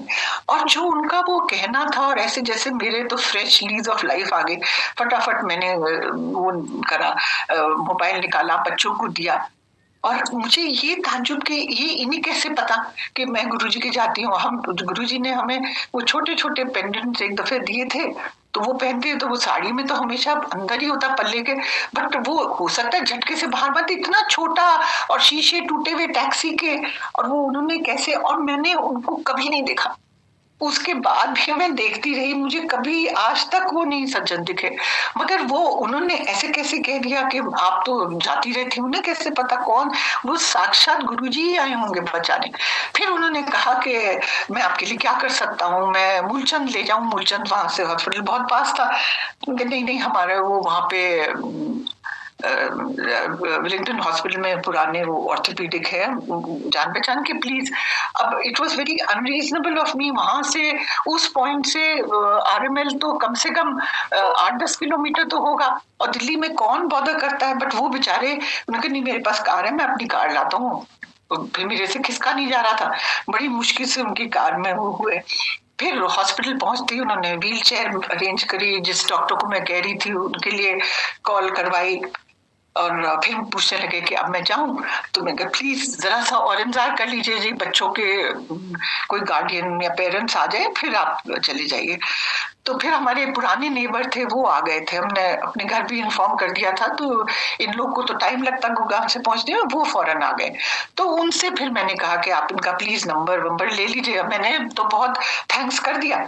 और जो उनका वो कहना था, और ऐसे जैसे मेरे तो फ्रेश लीज ऑफ लाइफ आ गई। फटाफट मैंने वो करा, मोबाइल निकाला, बच्चों को दिया, और मुझे ये ताज्जुब कि ये इन्हें कैसे पता कि मैं गुरुजी के जाती हूँ। हम गुरुजी ने हमें वो छोटे छोटे पेंडेंट्स एक दफे दिए थे, तो वो पहनते, तो वो साड़ी में तो हमेशा अंदर ही होता पल्ले के, बट वो हो सकता है झटके से बाहर मत, इतना छोटा, और शीशे टूटे हुए टैक्सी के, और वो उन्होंने कैसे, और मैंने उनको कभी नहीं देखा। उसके बाद भी मैं देखती रही, मुझे कभी आज तक वो नहीं सज्जन दिखे, मगर वो उन्होंने ऐसे कैसे कह दिया कि आप तो जाती रहती, उन्हें कैसे पता कौन, वो साक्षात गुरुजी ही आए होंगे बचाने। फिर उन्होंने कहा कि मैं आपके लिए क्या कर सकता हूँ, मैं मूलचंद ले जाऊं, मूलचंद वहां से हॉस्पिटल बहुत पास था। नहीं हमारे वो वहां पे विलिंगटन हॉस्पिटल में पुराने वो ऑर्थोपीडिक है, जान पहचान के, प्लीज। अब it was very unreasonable of me, वहां से उस पॉइंट से आरएमएल तो कम से कम 8-10 किलोमीटर तो होगा, और दिल्ली में कौन बॉदर करता है। बट वो बेचारे, उन्होंने नहीं मेरे पास कार है, मैं अपनी कार लाता हूँ, फिर मेरे से खिसका नहीं जा रहा था, बड़ी मुश्किल से उनकी कार में वो हुए। फिर हॉस्पिटल पहुंचते ही उन्होंने व्हील चेयर अरेंज करी, जिस डॉक्टर को मैं कह रही थी उनके लिए कॉल करवाई, और फिर पूछने लगे कि अब मैं जाऊं, तो मैं कहा प्लीज जरा सा और इंतजार कर लीजिए जी, बच्चों के कोई गार्डियन या पेरेंट्स आ जाए, फिर आप चले जाइए। तो फिर हमारे पुराने नेबर थे, वो आ गए थे, हमने अपने घर भी इन्फॉर्म कर दिया था, तो इन लोग को तो टाइम लगता गुड़गांव से पहुंचने में, वो फौरन आ गए। तो उनसे फिर मैंने कहा कि आप इनका प्लीज नंबर ले लीजिए, मैंने तो बहुत थैंक्स कर दिया।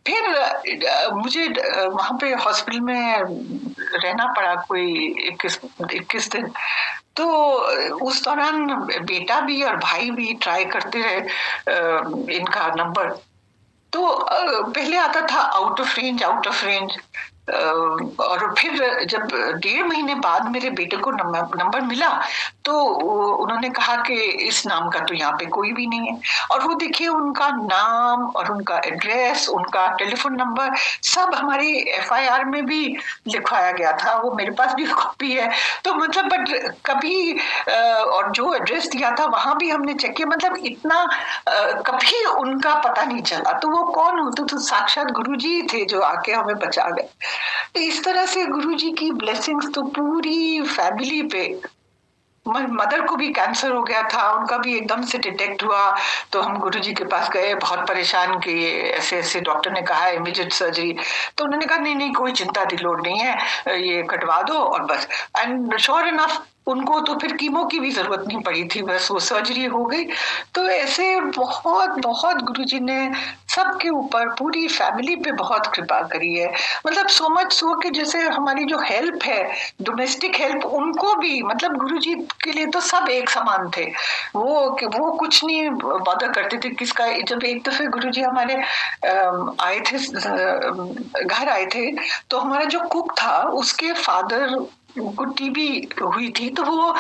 फिर मुझे वहां पे हॉस्पिटल में रहना पड़ा कोई 21 दिन। तो उस दौरान बेटा भी और भाई भी ट्राई करते रहे इनका नंबर। तो पहले आता था आउट ऑफ रेंज, और फिर जब 1.5 महीने बाद मेरे बेटे को नंबर मिला तो उन्होंने कहा कि इस नाम का तो यहाँ पे कोई भी नहीं है। और वो देखिए उनका नाम और उनका एड्रेस, उनका टेलीफोन नंबर सब हमारी FIR में भी लिखवाया गया था, वो मेरे पास भी कॉपी है। तो मतलब बट कभी और जो एड्रेस दिया था वहां भी हमने चेक किया, मतलब इतना कभी उनका पता नहीं चला। तो वो कौन होते? तो साक्षात गुरुजी थे जो आके हमें बचा गए। तो इस तरह से गुरुजी की ब्लेसिंग्स तो पूरी फैमिली पे। मदर को भी कैंसर हो गया था, उनका भी एकदम से डिटेक्ट हुआ। तो हम गुरुजी के पास गए, बहुत परेशान कि ऐसे डॉक्टर ने कहा है इमीडिएट सर्जरी। तो उन्होंने कहा नहीं कोई चिंता की लोड नहीं है, ये कटवा दो और बस। एंड श्योर इनफ उनको तो फिर कीमो की भी जरूरत नहीं पड़ी थी, बस वो सर्जरी हो गई। तो ऐसे बहुत गुरुजी ने सबके ऊपर, पूरी फैमिली पे बहुत कृपा करी है। मतलब सो मच सो कि जैसे हमारी जो हेल्प है, डोमेस्टिक हेल्प, उनको भी मतलब गुरुजी के लिए तो सब एक समान थे। वो कुछ नहीं बॉदर करते थे किसका। जब एक दफे गुरुजी हमारे आए थे, घर आए थे, तो हमारा जो कुक था उसके फादर को टीबी हुई थी। तो वो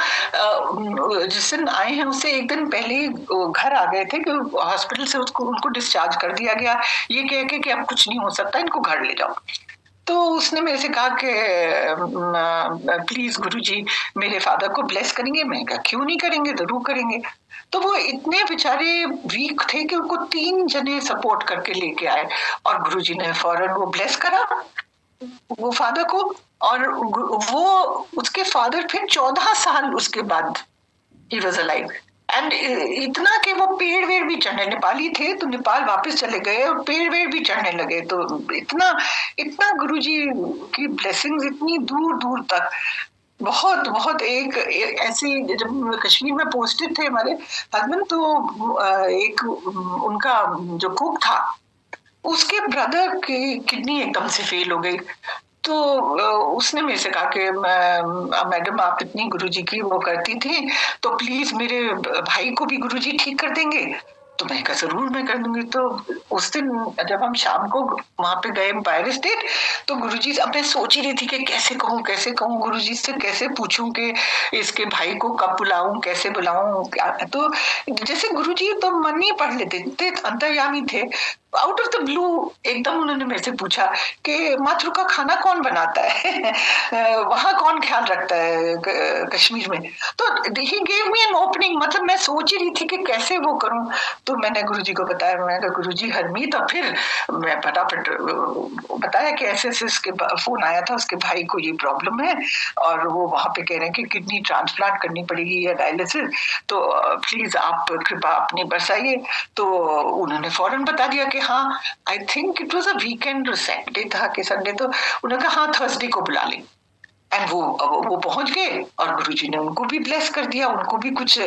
जिस दिन आए हैं उससे एक दिन पहले घर आ गए थे कि हॉस्पिटल से उनको डिस्चार्ज कर दिया गया, ये कह के कि अब कुछ नहीं हो सकता, इनको घर ले जाओ। तो उसने मेरे से कहा कि प्लीज गुरुजी मेरे फादर को ब्लेस करेंगे। मैंने कहा क्यों नहीं करेंगे, जरूर करेंगे। तो वो इतने बेचारे वीक थे कि उनको 3 जने सपोर्ट करके लेके आए और गुरुजी ने फौरन वो ब्लेस करा वो फादर को। और वो उसके फादर फिर 14 साल उसके बाद ही वॉज अलाइव। एंड इतना कि वो पेड़ वेड़ भी चढ़ने, नेपाली थे तो नेपाल वापस चले गए और पेड़ वेड़ भी चढ़ने लगे। तो इतना गुरुजी की ब्लेसिंग्स इतनी दूर दूर तक, बहुत एक ऐसी। जब कश्मीर में पोस्टेड थे हमारे हस्बैंड, तो एक उनका जो कुक था उसके ब्रदर की किडनी एकदम से फेल हो गई। तो उसने मेरे से कहा कि मैडम आप इतनी गुरुजी की वो करती थी तो प्लीज मेरे भाई को भी गुरुजी ठीक कर देंगे। तो मैं कहा जरूर मैं कर दूंगी। तो उस दिन जब हम शाम को वहां पे गए एम्पायर स्टेट, तो गुरुजी, अब मैं सोच ही रही थी कि कैसे कहूँ गुरुजी से, कैसे पूछूं कि इसके भाई को कब बुलाऊं, कैसे बुलाऊं क्या। तो जैसे गुरुजी तो मन ही पढ़ लेते थे, अंतर्यामी थे। आउट ऑफ द ब्लू एकदम उन्होंने मेरे से पूछा कि माथुर का खाना कौन बनाता है वहां कौन ख्याल रखता है कश्मीर में। तो he gave me an opening. मतलब मैं सोच ही रही थी कि कैसे वो करूं। तो मैंने गुरुजी को बताया, मैंने कहा गुरुजी हरमीत। और फिर मैं फटाफट बताया कि ऐसे इसके फोन आया था, उसके भाई को ये प्रॉब्लम है और वो वहां पे कह रहे हैं कि किडनी ट्रांसप्लांट करनी पड़ेगी या डायलिसिस, तो प्लीज आप कृपा अपनी बरसाइए। तो उन्होंने फौरन बता दिया कि हाँ, I think it was a weekend, Saturday था कि संडे। तो उन्होंने कहा हाँ थर्सडे को बुला लें। एंड वो पहुंच गए और गुरुजी ने उनको भी ब्लेस कर दिया, उनको भी कुछ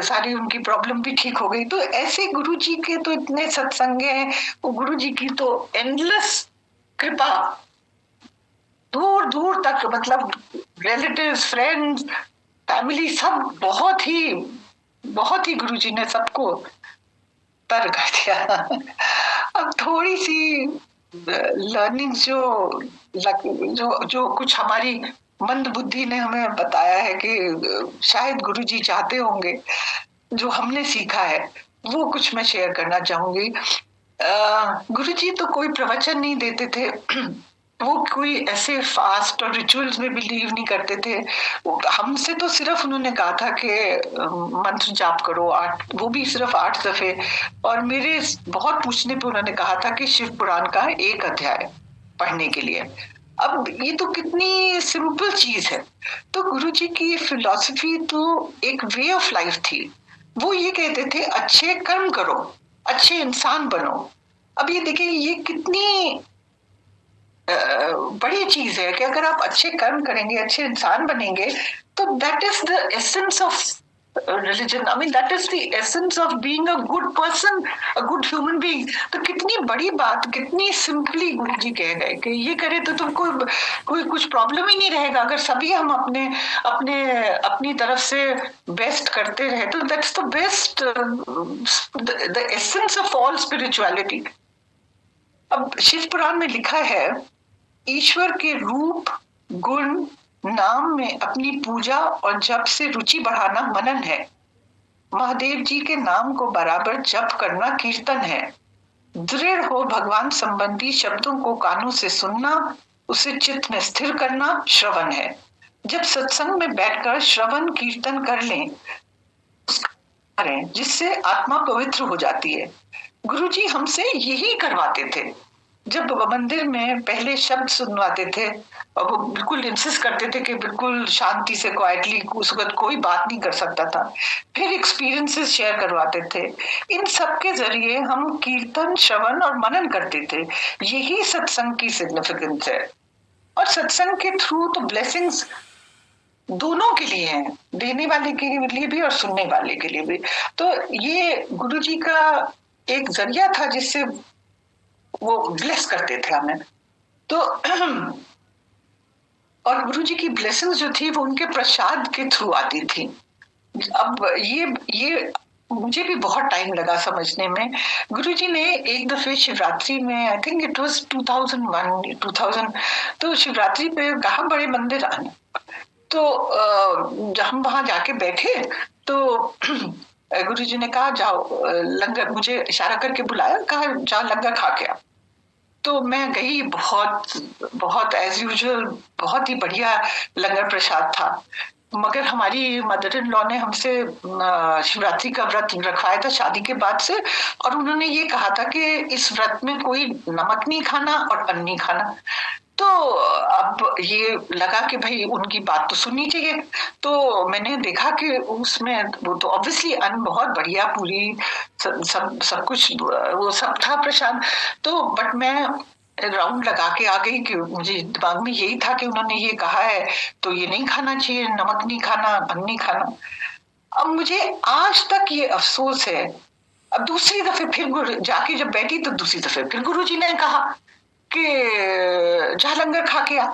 सारी उनकी प्रॉब्लम भी ठीक हो गई। तो ऐसे गुरुजी के तो इतने सत्संग हैं, वो गुरुजी की तो एंडलेस कृपा दूर दूर तक, मतलब रिलेटिव्स, फ्रेंड्स, फैमिली सब बहुत ही गुरुजी ने सबको तर कर दिया। अब थोड़ी सी लर्निंग जो कुछ हमारी मंद बुद्धि ने हमें बताया है कि शायद गुरुजी चाहते होंगे, जो हमने सीखा है वो कुछ मैं शेयर करना चाहूंगी। गुरुजी तो कोई प्रवचन नहीं देते थे, वो कोई ऐसे फास्ट और रिचुअल्स में बिलीव नहीं करते थे। हमसे तो सिर्फ उन्होंने कहा था कि मंत्र जाप करो 8, वो भी सिर्फ 8 दफे। और मेरे बहुत पूछने पे उन्होंने कहा था कि शिव पुराण का 1 अध्याय पढ़ने के लिए। अब ये तो कितनी सिंपल चीज है। तो गुरुजी की फिलॉसफी तो एक वे ऑफ लाइफ थी। वो ये कहते थे अच्छे कर्म करो, अच्छे इंसान बनो। अब ये देखिए ये कितनी बड़ी चीज है कि अगर आप अच्छे कर्म करेंगे, अच्छे इंसान बनेंगे, तो that is the essence of religion. I mean, that is the essence of being a good person, a good human being. तो कितनी बड़ी बात, कितनी सिंपली गुरु जी कह गए कि ये करे तो तुमको कोई कुछ प्रॉब्लम ही नहीं रहेगा अगर सभी हम अपनी तरफ से बेस्ट करते रहे तो that's the best, the essence of all spirituality. अब शिव पुराण में लिखा है, ईश्वर के रूप, गुण, नाम में अपनी पूजा और जप से रुचि बढ़ाना मनन है। महादेव जी के नाम को बराबर जप करना कीर्तन है। दृढ़ हो भगवान संबंधी शब्दों को कानों से सुनना, उसे चित्त में स्थिर करना श्रवण है। जब सत्संग में बैठकर श्रवण कीर्तन कर लें जिससे आत्मा पवित्र हो जाती है। गुरुजी हमसे यही करवाते थे। जब मंदिर में पहले शब्द सुनवाते थे और वो बिल्कुल इंसिस्ट करते थे कि बिल्कुल शांति से क्वाइटली, उस वक्त कोई बात नहीं कर सकता था। फिर एक्सपीरियंसेस शेयर करवाते थे। इन सब के जरिए हम कीर्तन, श्रवण और मनन करते थे। यही सत्संग की सिग्निफिकेंस है। और सत्संग के थ्रू तो ब्लेसिंग्स दोनों के लिए हैं, देने वाले के लिए भी और सुनने वाले के लिए भी। तो ये गुरुजी का एक जरिया था जिससे वो ब्लेस करते थे हमें। तो और गुरुजी की ब्लेसिंग्स जो थी वो उनके प्रसाद के थ्रू आती थी। अब ये मुझे भी बहुत टाइम लगा समझने में। गुरुजी ने एक दफे शिवरात्रि में, आई थिंक इट वाज 2001, तो शिवरात्रि पे कहा बड़े मंदिर आना। तो हम वहां जाके बैठे तो गुरुजी ने कहा जाओ लंगर, मुझे इशारा करके बुलाया, कहा जाओ लंगर खा के आओ। तो मैं गई, बहुत एज यूजुअल बहुत ही बढ़िया लंगर प्रसाद था। मगर हमारी मदर इन लॉ ने हमसे शिवरात्रि का व्रत रखवाया था शादी के बाद से, और उन्होंने ये कहा था कि इस व्रत में कोई नमक नहीं खाना और अन्न नहीं खाना। तो अब ये लगा कि भाई उनकी बात तो सुननी चाहिए। तो मैंने देखा कि उसमें वो तो ऑब्वियसली अन्न बहुत बढ़िया, पूरी सब कुछ वो सब था प्रसाद। तो बट मैं राउंड लगा के आ गई कि मुझे दिमाग में यही था कि उन्होंने ये कहा है तो ये नहीं खाना चाहिए, नमक नहीं खाना, अन्न नहीं खाना। अब मुझे आज तक ये अफसोस है। अब दूसरी दफे फिर जाके जब बैठी तो दूसरी दफे फिर गुरुजी ने कहा कि जा लंगर खा के आ।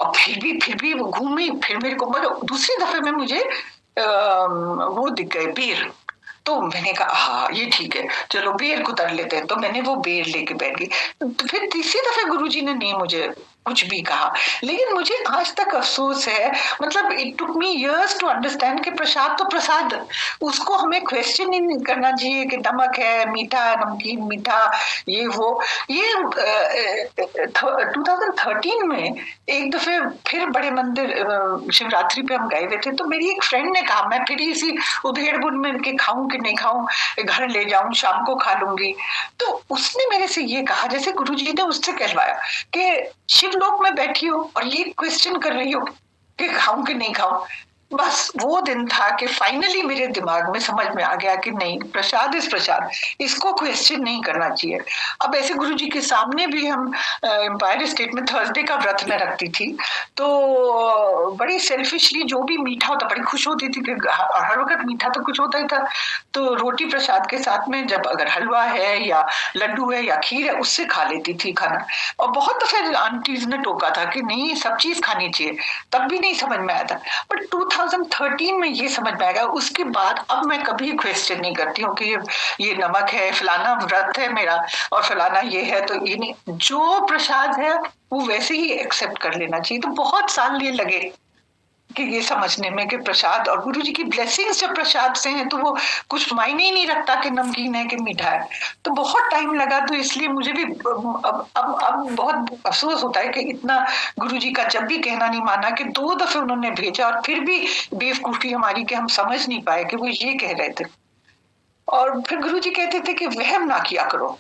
और फिर भी वो घूमी, फिर मेरे को मतलब दूसरी दफे में मुझे वो दिख गए बेर। तो मैंने कहा हाँ ये ठीक है, चलो बेर को तर लेते हैं। तो मैंने वो बेर लेके बैठ गई। तो फिर तीसरी दफे गुरुजी ने नहीं मुझे कुछ भी कहा। लेकिन मुझे आज तक अफसोस है, मतलब it took me years to understand कि प्रसाद तो प्रसाद, उसको हमें क्वेश्चन ही नहीं करना चाहिए कि नमक है, मीठा, नमकीन, मीठा, ये वो। ये 2013 में एक दफे फिर बड़े मंदिर शिवरात्रि पे हम गए हुए थे। तो मेरी एक फ्रेंड ने कहा मैं फिर इसी उधेड़-बुन में के खाऊं कि नहीं खाऊं, घर ले जाऊं, शाम को खा लूंगी। तो उसने मेरे से ये कहा जैसे गुरुजी ने उससे कहलवाया कि शिवलोक में बैठी हो और ये क्वेश्चन कर रही हो कि खाऊं कि नहीं खाऊं। बस वो दिन था कि फाइनली मेरे दिमाग में समझ में आ गया कि नहीं, प्रसाद इस प्रसाद, इसको क्वेश्चन नहीं करना चाहिए। अब ऐसे गुरुजी के सामने भी हम एम्पायर स्टेट में थर्सडे का व्रत में रखती थी, तो बड़ी सेल्फिशली जो भी मीठा होता बड़ी खुश होती थी कि हर वक्त मीठा तो कुछ होता ही था। तो रोटी प्रसाद के साथ में जब अगर हलवा है या लड्डू है या खीर है उससे खा लेती थी खाना। और बहुत दफे आंटीज ने टोका था कि नहीं सब चीज खानी चाहिए, तब भी नहीं समझ में आया था। बट 2013 में ये समझ में आएगा। उसके बाद अब मैं कभी क्वेश्चन नहीं करती हूँ कि ये नमक है, फलाना व्रत है मेरा और फलाना ये है, तो ये नहीं, जो प्रसाद है वो वैसे ही एक्सेप्ट कर लेना चाहिए। तो बहुत साल ये लगे कि ये समझने में कि प्रसाद और गुरुजी की ब्लेसिंग्स जब प्रसाद से हैं तो वो कुछ मायने ही नहीं रखता कि नमकीन है कि मीठा है। तो बहुत टाइम लगा। तो इसलिए मुझे भी अब बहुत अफसोस होता है कि इतना गुरुजी का जब भी कहना नहीं माना कि 2 दफे उन्होंने भेजा और फिर भी बेवकूफी हमारी कि हम समझ नहीं पाए कि वो ये कह रहे थे। और फिर गुरुजी कहते थे कि वहम ना किया करो।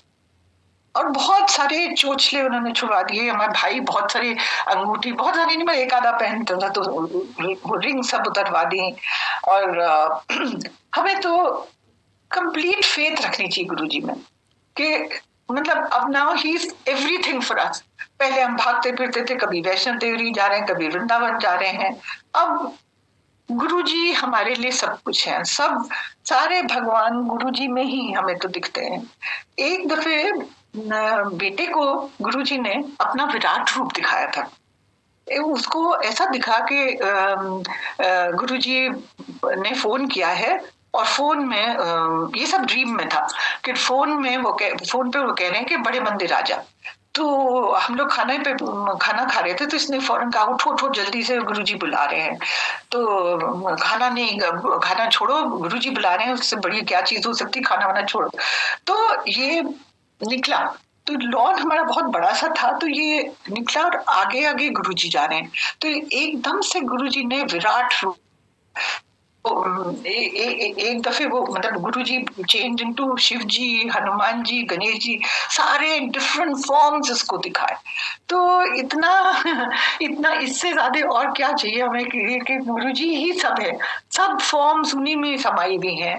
और बहुत सारे चोचले उन्होंने छुड़ा दिए। हमारे भाई बहुत सारे अंगूठी, बहुत सारी नहीं, मैं एक आधा पहनता था तो रिंग सब उतरवा दी। और हमें तो कंप्लीट फेथ रखनी चाहिए गुरुजी में कि मतलब अब now he is everything for us. पहले हम भागते फिरते थे, कभी वैष्णो देवी जा रहे हैं, कभी वृंदावन जा रहे हैं। अब गुरुजी हमारे लिए सब कुछ है, सब सारे भगवान गुरुजी में ही हमें तो दिखते हैं। एक दफे बेटे को गुरुजी ने अपना विराट रूप दिखाया था। उसको ऐसा दिखा कि गुरुजी ने फोन किया है और फोन में ये सब ड्रीम में था कि फोन पे वो कह रहे हैं कि बड़े मंदिर आ जा। तो हम लोग खाना खा रहे थे, तो इसने फौरन कहा उठो जल्दी से, गुरुजी बुला रहे हैं। तो खाना छोड़ो, गुरुजी बुला रहे हैं, उससे बड़ी क्या चीज हो सकती, खाना वाना छोड़ो। तो ये निकला, तो लॉन हमारा बहुत बड़ा सा था, तो ये निकला और आगे आगे गुरुजी जा रहे हैं। तो एकदम से गुरुजी ने विराट रूप एक दफे वो मतलब गुरुजी चेंज इनटू शिव जी, हनुमान जी, गणेश जी, सारे डिफरेंट फॉर्म्स इसको दिखाए। तो इतना इससे ज्यादा और क्या चाहिए हमें कि गुरुजी ही सब है, सब फॉर्म्स उन्हीं में समाई हुई हैं।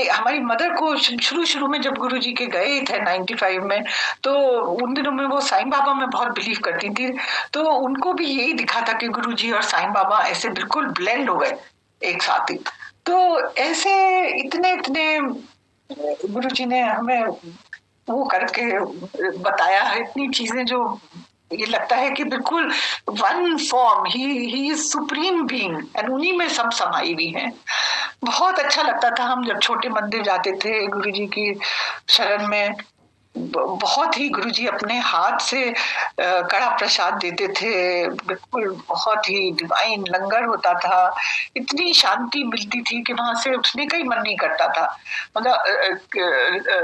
हमारी मदर को शुरू में जब गुरुजी के गए थे 95 में, तो उन दिनों में वो साईं बाबा में बहुत बिलीव करती थी, तो उनको भी यही दिखा था कि गुरुजी और साईं बाबा ऐसे बिल्कुल ब्लेंड हो गए एक साथ ही। तो ऐसे इतने गुरुजी ने हमें वो करके बताया है, इतनी चीजें जो ये लगता है कि बिल्कुल one form, he is supreme being and उन्हीं में सब समाई हुई हैं। बहुत अच्छा लगता था हम जब छोटे मंदिर जाते थे गुरुजी की शरण में। बहुत ही गुरुजी अपने हाथ से कड़ा प्रसाद देते थे, बिल्कुल बहुत ही डिवाइन लंगर होता था। इतनी शांति मिलती थी कि वहां से उठने का ही मन नहीं करता था। मतलब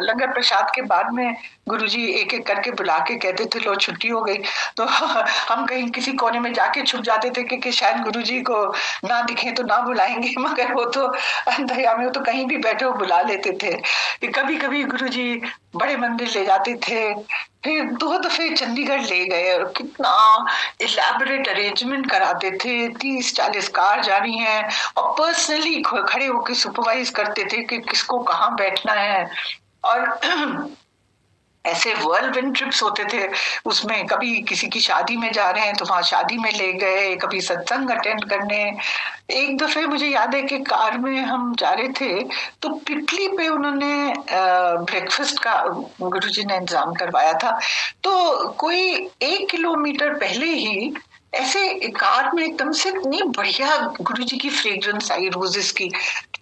लंगर प्रसाद के बाद में गुरुजी एक एक करके बुला के कहते थे लो छुट्टी हो गई। तो हम कहीं किसी कोने में जाके छुप जाते थे कि शायद गुरुजी को ना दिखे तो ना बुलाएंगे, मगर वो तो दया में वो तो कहीं भी बैठे वो बुला लेते थे। कभी कभी गुरुजी बड़े मंदिर ले जाते थे, फिर 2 दफे चंडीगढ़ ले गए और कितना इलेबोरेट अरेंजमेंट कराते थे। 30-40 कार जा रही हैं और पर्सनली खड़े होकर सुपरवाइज करते थे कि किसको कहाँ बैठना है। और ऐसे वर्ल्ड ट्रिप्स होते थे, उसमें कभी किसी की शादी में जा रहे हैं तो वहां शादी में ले गए, कभी सत्संग अटेंड करने। एक दफे मुझे याद है कि कार में हम जा रहे थे तो पिपली पे उन्होंने ब्रेकफास्ट का गुरुजी ने इंतजाम करवाया था। तो कोई 1 किलोमीटर पहले ही ऐसे कार में एकदम से इतनी बढ़िया गुरुजी की फ्रेग्रेंस आई रोजेस की।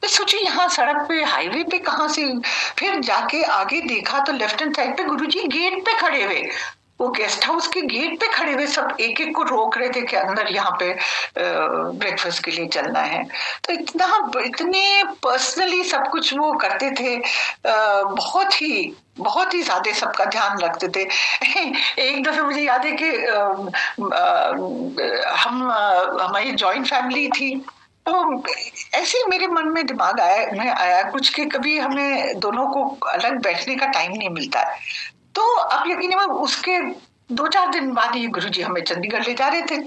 मैं सोची यहाँ सड़क पे हाईवे पे कहाँ से, फिर जाके आगे देखा तो लेफ्ट हैंड साइड पे गुरुजी गेट पे खड़े हुए, वो गेस्ट हाउस के गेट पे खड़े हुए, सब एक एक को रोक रहे थे कि अंदर यहाँ पे ब्रेकफास्ट के लिए चलना है। तो इतने पर्सनली सब कुछ वो करते थे, बहुत ही ज्यादा सबका ध्यान रखते थे। एक दफे मुझे याद है कि हमारी जॉइंट फैमिली थी, तो ऐसे मेरे मन में दिमाग आया कुछ कि कभी हमें दोनों को अलग बैठने का टाइम नहीं मिलता है। तो अब यकीन है उसके 2-4 दिन बाद ये गुरुजी हमें चंडीगढ़ ले जा रहे थे।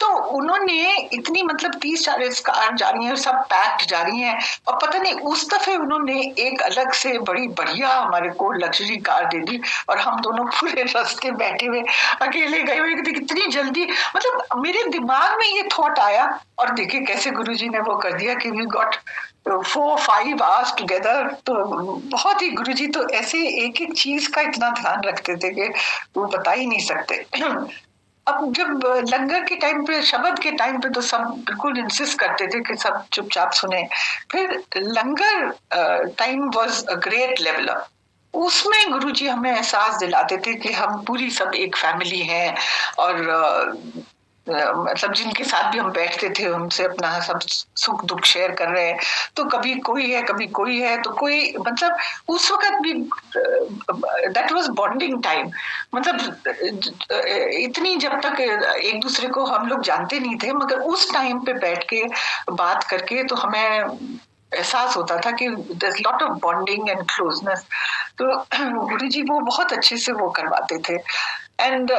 तो उन्होंने इतनी मतलब 30-40 कार जा रही हैं, सब पैक्ड जा रही हैं, और पता नहीं उस दफे उन्होंने एक अलग से बड़ी बढ़िया हमारे को लग्जरी कार दे दी और हम दोनों पूरे रास्ते बैठे हुए अकेले गए हुए। कितनी जल्दी, मतलब मेरे दिमाग में ये थॉट आया और देखिए कैसे गुरुजी ने वो कर दिया कि वी गॉट 4-5 आवर्स टुगेदर। तो बहुत ही गुरुजी तो ऐसे एक एक चीज का इतना ध्यान रखते थे कि वो बता ही नहीं सकते। अब जब लंगर के टाइम पे, शबद के टाइम पे तो सब बिल्कुल इंसिस्ट करते थे कि सब चुपचाप सुने। फिर langar time was a great leveller, उसमें गुरुजी हमें एहसास दिलाते थे कि हम पूरी सब एक फैमिली हैं, और मतलब जिनके साथ भी हम बैठते थे उनसे अपना सब सुख दुख शेयर कर रहे हैं। तो कभी कोई है कभी कोई है, तो कोई मतलब उस वक्त भी दैट वाज बॉन्डिंग टाइम। मतलब इतनी जब तक एक दूसरे को हम लोग जानते नहीं थे, मगर उस टाइम पे बैठ के बात करके तो हमें एहसास होता था कि there's lot of bonding and closeness। तो गुरुजी वो बहुत अच्छे से वो करवाते थे। एंड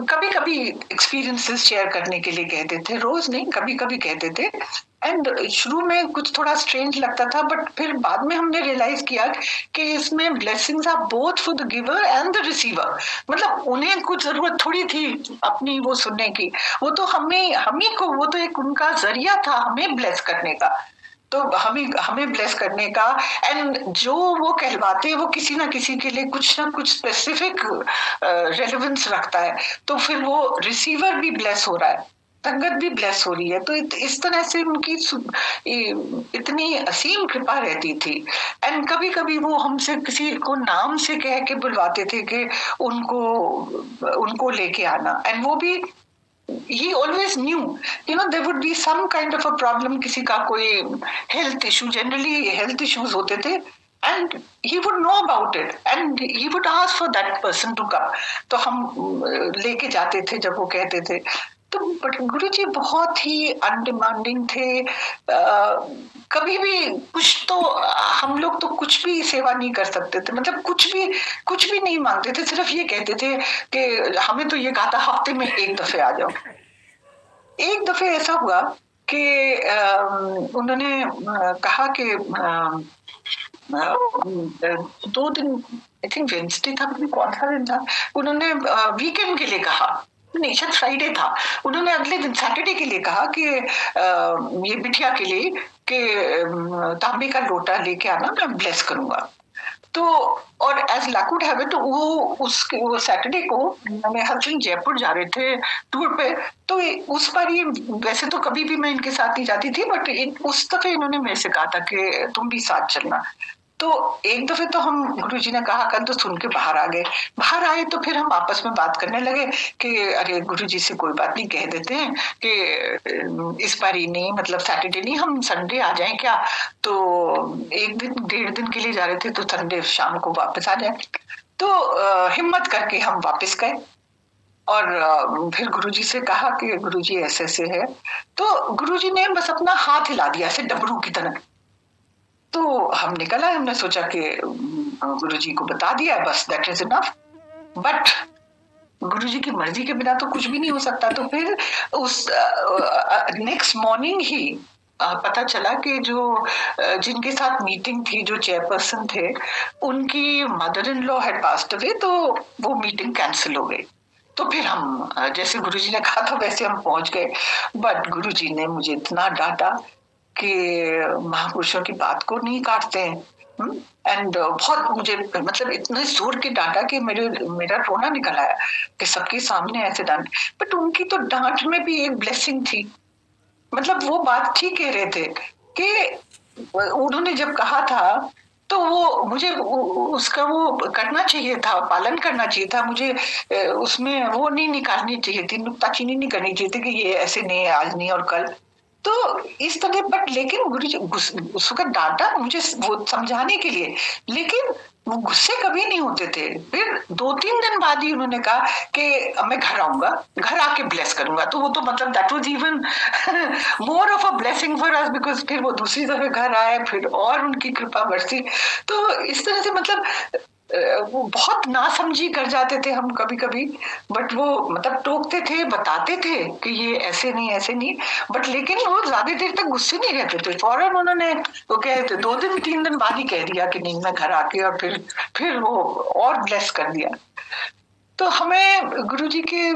कभी कभी एक्सपीरियंसेस शेयर करने के लिए कहते थे, रोज नहीं, कभी कभी कहते थे। एंड शुरू में कुछ थोड़ा स्ट्रेंज लगता था, बट फिर बाद में हमने रियलाइज किया कि इसमें blessings are both for the giver and the receiver. मतलब उन्हें कुछ जरूरत थोड़ी थी अपनी वो सुनने की, वो तो हमें को वो तो एक उनका जरिया था हमें ब्लेस करने का, तो हमें ब्लेस करने का। एंड जो वो कहलवाते हैं वो किसी ना किसी के लिए कुछ ना कुछ स्पेसिफिक रेलेवेंस रखता है, तो फिर वो रिसीवर भी ब्लेस हो रहा है, संगत भी ब्लेस हो रही है। तो इस तरह से उनकी इतनी असीम कृपा रहती थी। एंड कभी कभी वो हमसे किसी को नाम से कह के बुलवाते थे कि उनको लेके आना, एंड वो भी he always knew, there would be some kind of a problem, किसी का कोई health issue, generally health issues होते थे, and he would know about it and he would ask for that person to come। तो हम लेके जाते थे जब वो कहते थे। तो बट गुरुजी बहुत ही अनडिमांडिंग थे। कभी भी कुछ तो हम लोग तो कुछ भी सेवा नहीं कर सकते थे, मतलब कुछ भी नहीं मांगते थे, सिर्फ ये कहते थे कि हमें तो ये कहा था हफ्ते में एक दफे आ जाओ। एक दफे ऐसा हुआ कि उन्होंने कहा कि 2 दिन, आई थिंक वेडनेसडे था, कौन सा दिन था, उन्होंने वीकेंड के लिए कहा, नहीं शायद फ्राइडे था, उन्होंने अगले दिन सैटरडे के लिए कहा कि ये बिटिया के लिए कि तांबे का लोटा लेके आना, मैं ब्लेस करूंगा। तो और as luck would have it, वो सैटरडे को मेरे हस्बैंड जयपुर जा रहे थे टूर पे, तो उस पर ये, वैसे तो कभी भी मैं इनके साथ नहीं जाती थी, बट उस दफे इन्होंने मेरे से कहा था कि तुम भी साथ चलना। तो एक दफे तो हम, गुरुजी ने कहा कल तो सुन के बाहर आ गए। बाहर आए तो फिर हम आपस में बात करने लगे कि अरे गुरुजी से कोई बात नहीं, कह देते हैं कि इस बार ही नहीं, मतलब सैटरडे नहीं, हम संडे आ जाएं क्या। तो 1-1.5 दिन के लिए जा रहे थे, तो संडे शाम को वापस आ जाए। तो हिम्मत करके हम वापस गए और फिर गुरुजी से कहा कि गुरुजी ऐसे ऐसे है। तो गुरुजी ने बस अपना हाथ हिला दिया ऐसे डमरू की तरह। तो हम निकल आए, हमने सोचा कि गुरुजी को बता दिया, बस दैट इज इनफ। बट गुरुजी की मर्जी के बिना तो कुछ भी नहीं हो सकता। तो फिर उस नेक्स्ट मॉर्निंग ही पता चला कि जो जिनके साथ मीटिंग थी, जो चेयरपर्सन थे, उनकी mother in law had passed away, तो वो मीटिंग कैंसिल हो गई। तो फिर हम जैसे गुरुजी ने कहा था वैसे हम पहुंच गए। बट गुरुजी ने मुझे इतना डांटा कि महापुरुषों की बात को नहीं काटते हैं, एंड बहुत मुझे, मतलब इतने जोर के डांटा कि मेरा रोना निकल आया कि सबके सामने ऐसे डांट। बट उनकी तो डांट में भी एक ब्लेसिंग थी, मतलब वो बात ठीक कह रहे थे कि उन्होंने जब कहा था तो वो मुझे उसका वो करना चाहिए था, पालन करना चाहिए था, मुझे उसमें वो नहीं निकालनी चाहिए थी, नुक्ताचीनी नहीं करनी चाहिए थी कि ये ऐसे नहीं है, आज नहीं और कल। तो इस तरह, बट लेकिन गुरुजी उस वक्त डांटा मुझे वो समझाने के लिए, लेकिन वो गुस्से कभी नहीं होते थे। फिर 2-3 दिन बाद ही उन्होंने कहा कि मैं घर आऊंगा, घर आके ब्लेस करूंगा। तो वो तो मतलब that was even more of a blessing for us, because फिर वो दूसरी दफे घर आए, फिर और उनकी कृपा बरसी। तो इस तरह से मतलब वो बहुत नासमझी कर जाते थे हम कभी कभी, बट वो मतलब टोकते थे, बताते थे कि ये ऐसे नहीं ऐसे नहीं, बट लेकिन वो ज्यादा देर तक गुस्से नहीं रहते थे। फौरन उन्होंने वो कहते 2-3 दिन बाद ही कह दिया कि नहीं मैं घर आके, और फिर वो और ब्लेस कर दिया। तो हमें गुरुजी के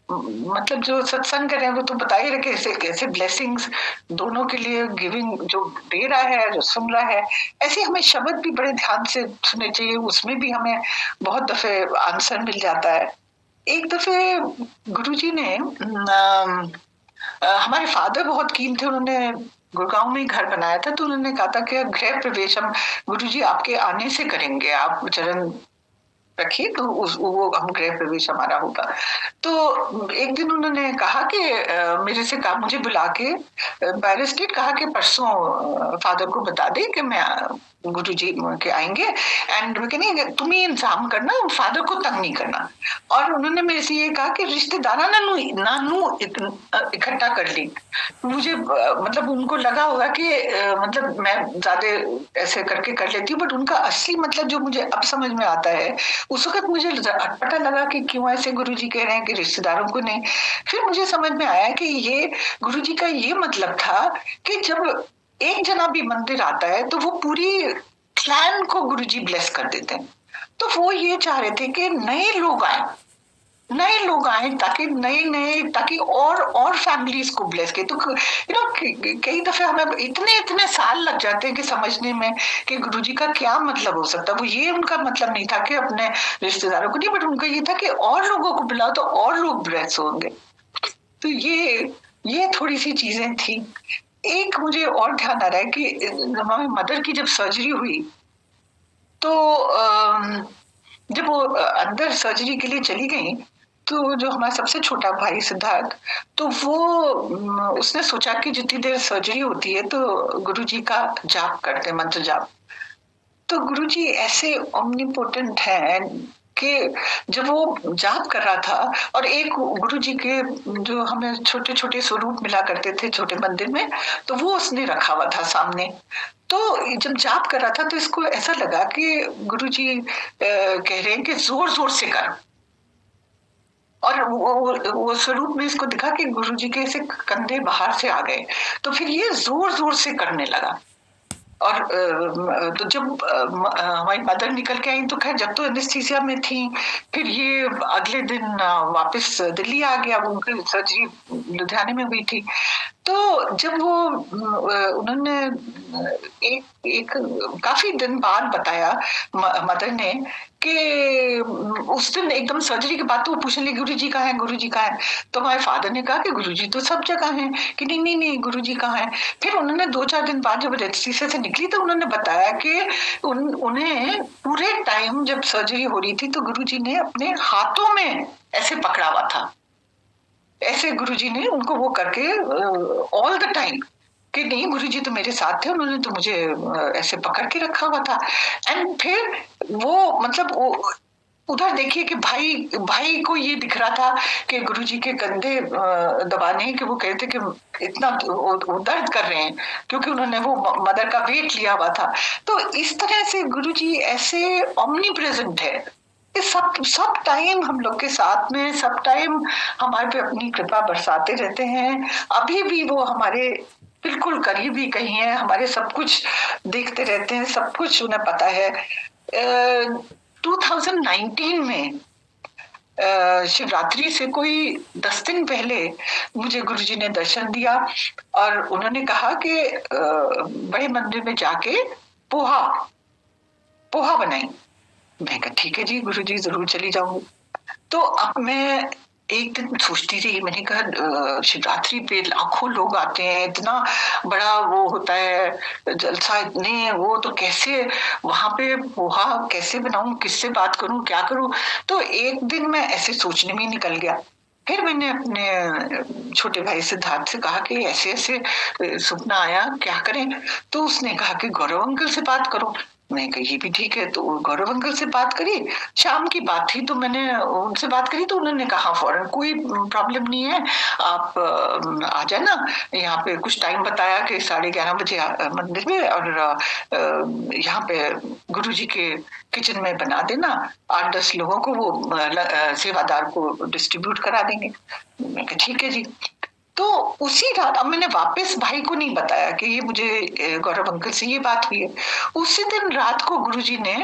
मतलब जो सत्संग कर रहे हैं वो तो बता ही रहे कैसे ब्लेसिंग्स दोनों के लिए गिविंग, जो दे रहा है जो सुन रहा है, ऐसे हमें शब्द भी बड़े ध्यान से सुनने चाहिए, उसमें भी हमें बहुत दफे आंसर मिल जाता है। एक दफे गुरुजी ने हमारे फादर बहुत कीन थे, उन्होंने गुड़गांव में घर बनाया था, तो उन्होंने कहा था कि गृह प्रवेश हम गुरुजी आपके आने से करेंगे, आप चरण रखिए तो वो हम गृह प्रवेश हमारा होगा। तो एक दिन उन्होंने कहा कि मेरे से कहा, मुझे बुला के बैरिस्टेड कहा कि परसों फादर को बता दे कि मैं गुरुजी के आएंगे, एंड नहीं तुम ही इंतजाम करना, फादर को तंग नहीं करना। और उन्होंने मेरे से ये कहा कि रिश्तेदारा नानू इकट्ठा कर ली। मुझे मतलब उनको लगा होगा कि मतलब मैं ज्यादा ऐसे करके कर लेती हूँ, बट उनका असली मतलब जो मुझे अब समझ में आता है उस वक्त मुझे अटपटा लगा कि क्यों ऐसे गुरुजी कह रहे हैं कि रिश्तेदारों को नहीं। फिर मुझे समझ में आया कि ये गुरुजी का ये मतलब था कि जब एक जना भी मंदिर आता है तो वो पूरी क्लैन को गुरुजी ब्लेस कर देते हैं। तो वो ये चाह रहे थे कि नए लोग आए ताकि और फैमिलीज को ब्लेस किए। तो कई दफे हमें इतने साल लग जाते हैं कि समझने में कि गुरुजी का क्या मतलब हो सकता है। वो ये उनका मतलब नहीं था कि अपने रिश्तेदारों को नहीं, बट उनका ये था कि और लोगों को बुलाओ तो और लोग ब्लेस होंगे। तो ये थोड़ी सी चीजें थी। एक मुझे और ध्यान आ रहा है कि हमारी मदर की जब सर्जरी हुई तो जब वो अंदर सर्जरी के लिए चली गई तो जो हमारा सबसे छोटा भाई सिद्धार्थ, तो वो उसने सोचा कि जितनी देर सर्जरी होती है तो गुरुजी का जाप करते, मंत्र जाप। तो गुरुजी ऐसे ओमनीपोटेंट हैं कि जब वो जाप कर रहा था, और एक गुरुजी के जो हमें छोटे छोटे स्वरूप मिला करते थे छोटे मंदिर में, तो वो उसने रखा हुआ था सामने। तो जब जाप कर रहा था तो इसको ऐसा लगा कि गुरुजी कह रहे हैं कि जोर जोर से कर, और वो स्वरूप में इसको दिखा कि गुरुजी के ऐसे कंधे बाहर से आ गए। तो फिर ये जोर जोर से करने लगा। और तो जब हमारी मदर निकल के आई तो खैर जब तो एनेस्थीसिया में थी, फिर ये अगले दिन वापस दिल्ली आ गया। उनकी सर्जरी लुधियाने में हुई थी। तो जब वो उन्होंने एक काफी दिन बाद बताया मदर ने कि उस दिन एकदम सर्जरी के बाद तो वो पूछने लगी गुरुजी कहाँ है, गुरुजी कहाँ है। तो हमारे फादर ने कहा कि गुरुजी तो सब जगह हैं, कि नहीं गुरुजी कहाँ है। फिर उन्होंने 2-4 दिन बाद जब एनेस्थीसिया से निकली तो उन्होंने बताया कि उन्हें पूरे टाइम जब सर्जरी हो रही थी तो गुरुजी ने अपने हाथों में ऐसे पकड़ा हुआ था, ऐसे गुरुजी ने उनको वो करके ऑल द टाइम कि नहीं गुरुजी तो मेरे साथ थे, उन्होंने तो मुझे ऐसे पकड़ के रखा हुआ था। एंड फिर वो मतलब उधर देखिए कि भाई को ये दिख रहा था कि गुरुजी के कंधे दबाने कि वो कहते कि इतना वो दर्द कर रहे हैं क्योंकि उन्होंने वो मदर का वेट लिया हुआ था। तो इस तरह से गुरुजी ऐसे ओमनी प्रेजेंट है, सब टाइम हम लोग के साथ में, सब टाइम हमारे पे अपनी कृपा बरसाते रहते हैं। अभी भी वो हमारे बिल्कुल करीबी कहीं है, हमारे सब कुछ देखते रहते हैं, सब कुछ उन्हें पता है। 2019 में शिवरात्रि से कोई 10 दिन पहले मुझे गुरुजी ने दर्शन दिया और उन्होंने कहा कि बड़े मंदिर में जाके पोहा बनाई। मैं कहा ठीक है जी गुरुजी, जरूर चली जाऊंगी। तो अब मैं एक दिन सोचती रही, मैंने कहा शिवरात्रि पे लाखों लोग आते हैं, इतना बड़ा वो होता है जलसा, इतने वो, तो कैसे वहां पे पोहा कैसे बनाऊं, किससे बात करूं, क्या करूं। तो एक दिन मैं ऐसे सोचने में निकल गया। फिर मैंने अपने छोटे भाई सिद्धार्थ से कहा कि ऐसे ऐसे सपना आया, क्या करें। तो उसने कहा कि गौरव अंकल से बात करो। मैं कही ये भी ठीक है। तो गौरव अंकल से बात करी, शाम की बात थी, तो मैंने उनसे बात करी तो उन्होंने कहा फौरन कोई प्रॉब्लम नहीं है, आप आ जाना यहाँ पे। कुछ टाइम बताया कि 11:30 बजे मंदिर में, और यहाँ पे गुरुजी के किचन में बना देना, 8-10 लोगों को वो सेवादार को डिस्ट्रीब्यूट करा देंगे। मैं कहा ठीक है जी। तो उसी रात, अब मैंने वापस भाई को नहीं बताया कि ये मुझे गौरव अंकल से ये बात हुई है। उसी दिन रात को गुरुजी ने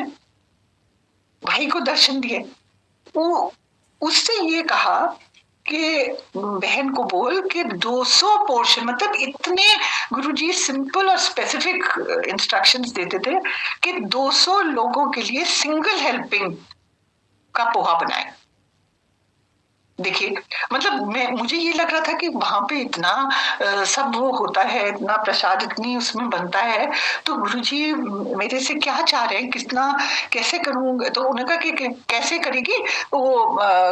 भाई को दर्शन दिए। वो उससे ये कहा कि बहन को बोल कि 200 पोर्शन, मतलब इतने गुरुजी सिंपल और स्पेसिफिक इंस्ट्रक्शंस देते थे कि 200 लोगों के लिए सिंगल हेल्पिंग का पोहा बनाए। देखिए, मतलब मुझे ये लग रहा था कि वहां पे इतना सब वो होता है, इतना प्रसाद इतनी उसमें बनता है, तो गुरुजी मेरे से क्या चाह रहे हैं, कितना कैसे करूं। तो उन्होंने कहा कि कैसे करेगी, वो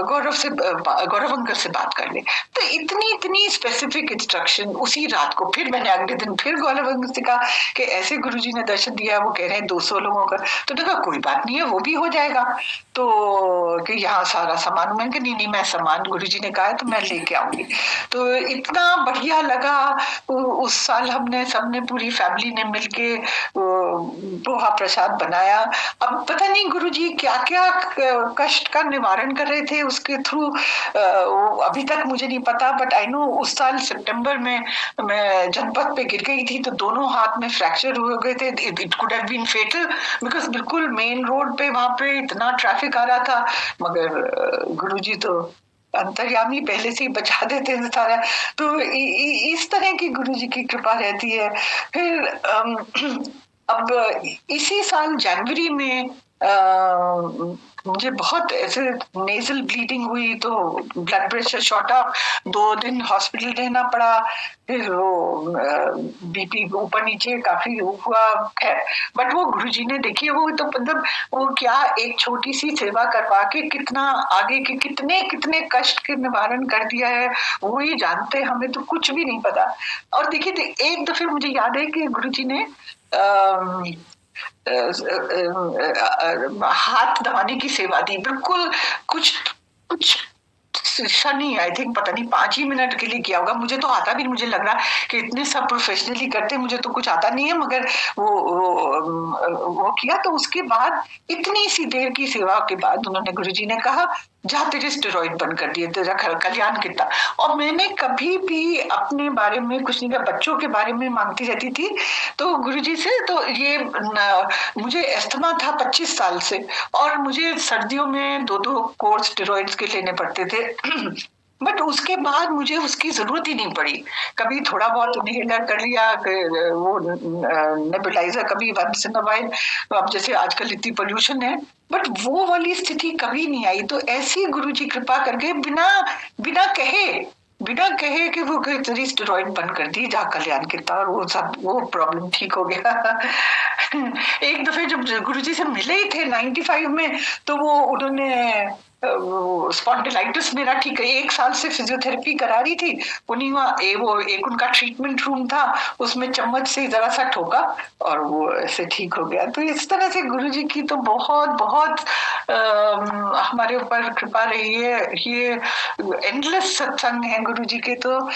गौरव अंकल से बात कर ले। तो इतनी स्पेसिफिक इंस्ट्रक्शन उसी रात को। फिर मैंने अगले दिन फिर गौरव अंकल से कहा कि ऐसे गुरुजी ने दर्शन दिया, वो कह रहे हैं 200 लोगों का। तो देखा कोई बात नहीं है, वो भी हो जाएगा। तो कि यहाँ सारा सामान, मैंने कहा नहीं मैं सामान सामान गुरुजी ने कहा है तो मैं लेके आऊंगी। तो इतना बढ़िया लगा। उस साल हमने सबने पूरी फैमिली ने मिलके पोहा प्रसाद बनाया। अब पता नहीं गुरुजी क्या क्या कष्ट का निवारण कर रहे थे उसके थ्रू, अभी तक मुझे नहीं पता, बट आई नो उस साल सितंबर में मैं जनपद पे गिर गई थी तो दोनों हाथ में फ्रैक्चर हो गए थे। It could have been fatal because बिल्कुल मेन रोड पे वहां पे इतना ट्रैफिक आ रहा था, मगर गुरुजी तो अंतर्यामी पहले से ही बचा देते हैं सारा। तो इस तरह की गुरुजी की कृपा रहती है। फिर अब इसी साल जनवरी में मुझे बहुत ऐसे नेजल ब्लीडिंग हुई तो ब्लड प्रेशर शॉट अप, 2 दिन हॉस्पिटल रहना पड़ा। फिर वो बीपी ऊपर नीचे काफी हुआ है, बट वो गुरुजी ने देखिए वो तो मतलब वो क्या एक छोटी सी सेवा करवा के कितना आगे के कितने कितने कष्ट के निवारण कर दिया है वो ही जानते, हमें तो कुछ भी नहीं पता। और देखिए एक दफे मुझे याद है कि गुरुजी ने हाथ दबाने की सेवा दी, बिल्कुल कुछ शनि आई थिंक पता नहीं 5 ही मिनट के लिए किया होगा, मुझे तो आता भी नहीं, मुझे लग रहा कि इतने सब प्रोफेशनली करते, मुझे तो कुछ आता नहीं है, मगर वो किया। तो उसके बाद इतनी सी देर की सेवा के बाद उन्होंने गुरुजी ने कहा जा तेरे स्टेरॉइड बंद कर दिए, तेरा कल्याण कितना। और मैंने कभी भी अपने बारे में कुछ नहीं कहा, बच्चों के बारे में मांगती रहती थी तो गुरुजी से। तो ये मुझे अस्थमा था 25 साल से और मुझे सर्दियों में 2-2 कोर्स स्टेरॉइड्स के लेने पड़ते थे बट उसके बाद मुझे उसकी जरूरत ही नहीं पड़ी। कभी थोड़ा बहुत इनहेलर कर लिया, वो नेबुलाइजर कभी वंस इन अ वाइल, अब जैसे आजकल इतनी पोल्यूशन है, बट वो वाली स्थिति कभी नहीं आई। तो ऐसी गुरुजी कृपा करके बिना कहे कि वो तेरी स्टेरॉइड बंद कर दी, जा कल्याण कितना, और वो प्रॉब्लम ठीक हो गया। एक दफे जब गुरुजी से मिले ही थे 95 में, तो वो उन्होंने स्पॉन्डिलाइटिस मेरा ठीक है, 1 साल से फिजियोथेरेपी करा रही थी, उन्हीं वो एक उनका ट्रीटमेंट रूम था, उसमें चम्मच से जरा सा ठोका और वो ऐसे ठीक हो गया। तो इस तरह से गुरुजी की तो बहुत बहुत हमारे ऊपर कृपा रही है। ये एंडलेस सत्संग है गुरुजी के, तो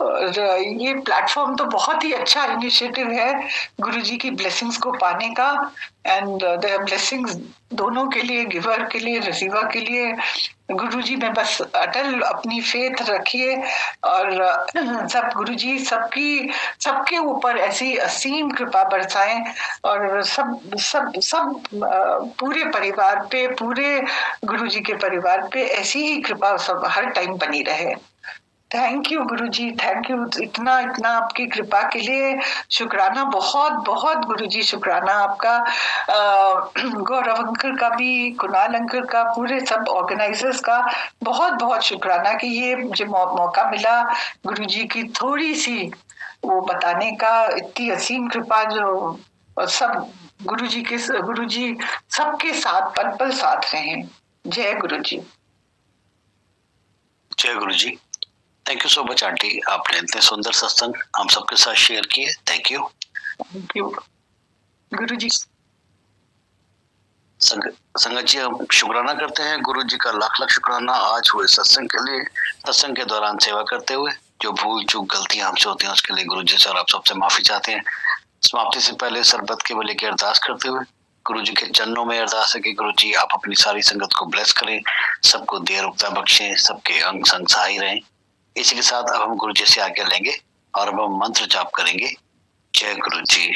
और ये प्लेटफॉर्म तो बहुत ही अच्छा इनिशिएटिव है गुरुजी की ब्लेसिंग्स को पाने का। एंड द ब्लेसिंग्स दोनों के लिए, गिवर के लिए, रिसीवर के लिए। गुरुजी में बस अटल अपनी फेथ रखिए और सब गुरुजी सबके ऊपर ऐसी असीम कृपा बरसाएं और सब पूरे परिवार पे, पूरे गुरुजी के परिवार पे ऐसी ही कृपा सब हर टाइम बनी रहे। Thank you Guruji, thank you, इतना आपकी कृपा के लिए शुक्राना, बहुत बहुत गुरुजी शुक्राना आपका। गौरव अंकल का भी, कुणाल अंकल का, पूरे सब ऑर्गेनाइजर्स का बहुत बहुत शुक्राना कि ये मुझे मौका मिला गुरुजी की थोड़ी सी वो बताने का। इतनी असीम कृपा जो सब गुरुजी सबके साथ पल पल साथ रहे। जय गुरुजी। जय Guruji. Thank you so much aunty, आपने इतने सुंदर सत्संग हम सबके साथ शेयर किए। Thank you Guruji. संगत जी, हम शुक्राना करते हैं गुरुजी का, लाख लाख शुक्राना आज हुए सत्संग के लिए, सत्संग के दौरान सेवा करते हुए। जो भूल चूक गलतियां हमसे होती हैं उसके लिए गुरुजी से और आप सबसे माफी चाहते हैं। समाप्ति से पहले सरबत के भले की अरदास करते हुए गुरुजी के चरणों में अरदास है कि गुरुजी आप अपनी सारी संगत को ब्लेस करें, सबको देर रुकता बख्शें, सबके अंग संग सहाय रहें। इसी के साथ अब हम गुरुजी से आज्ञा लेंगे और अब हम मंत्र जाप करेंगे। जय गुरुजी।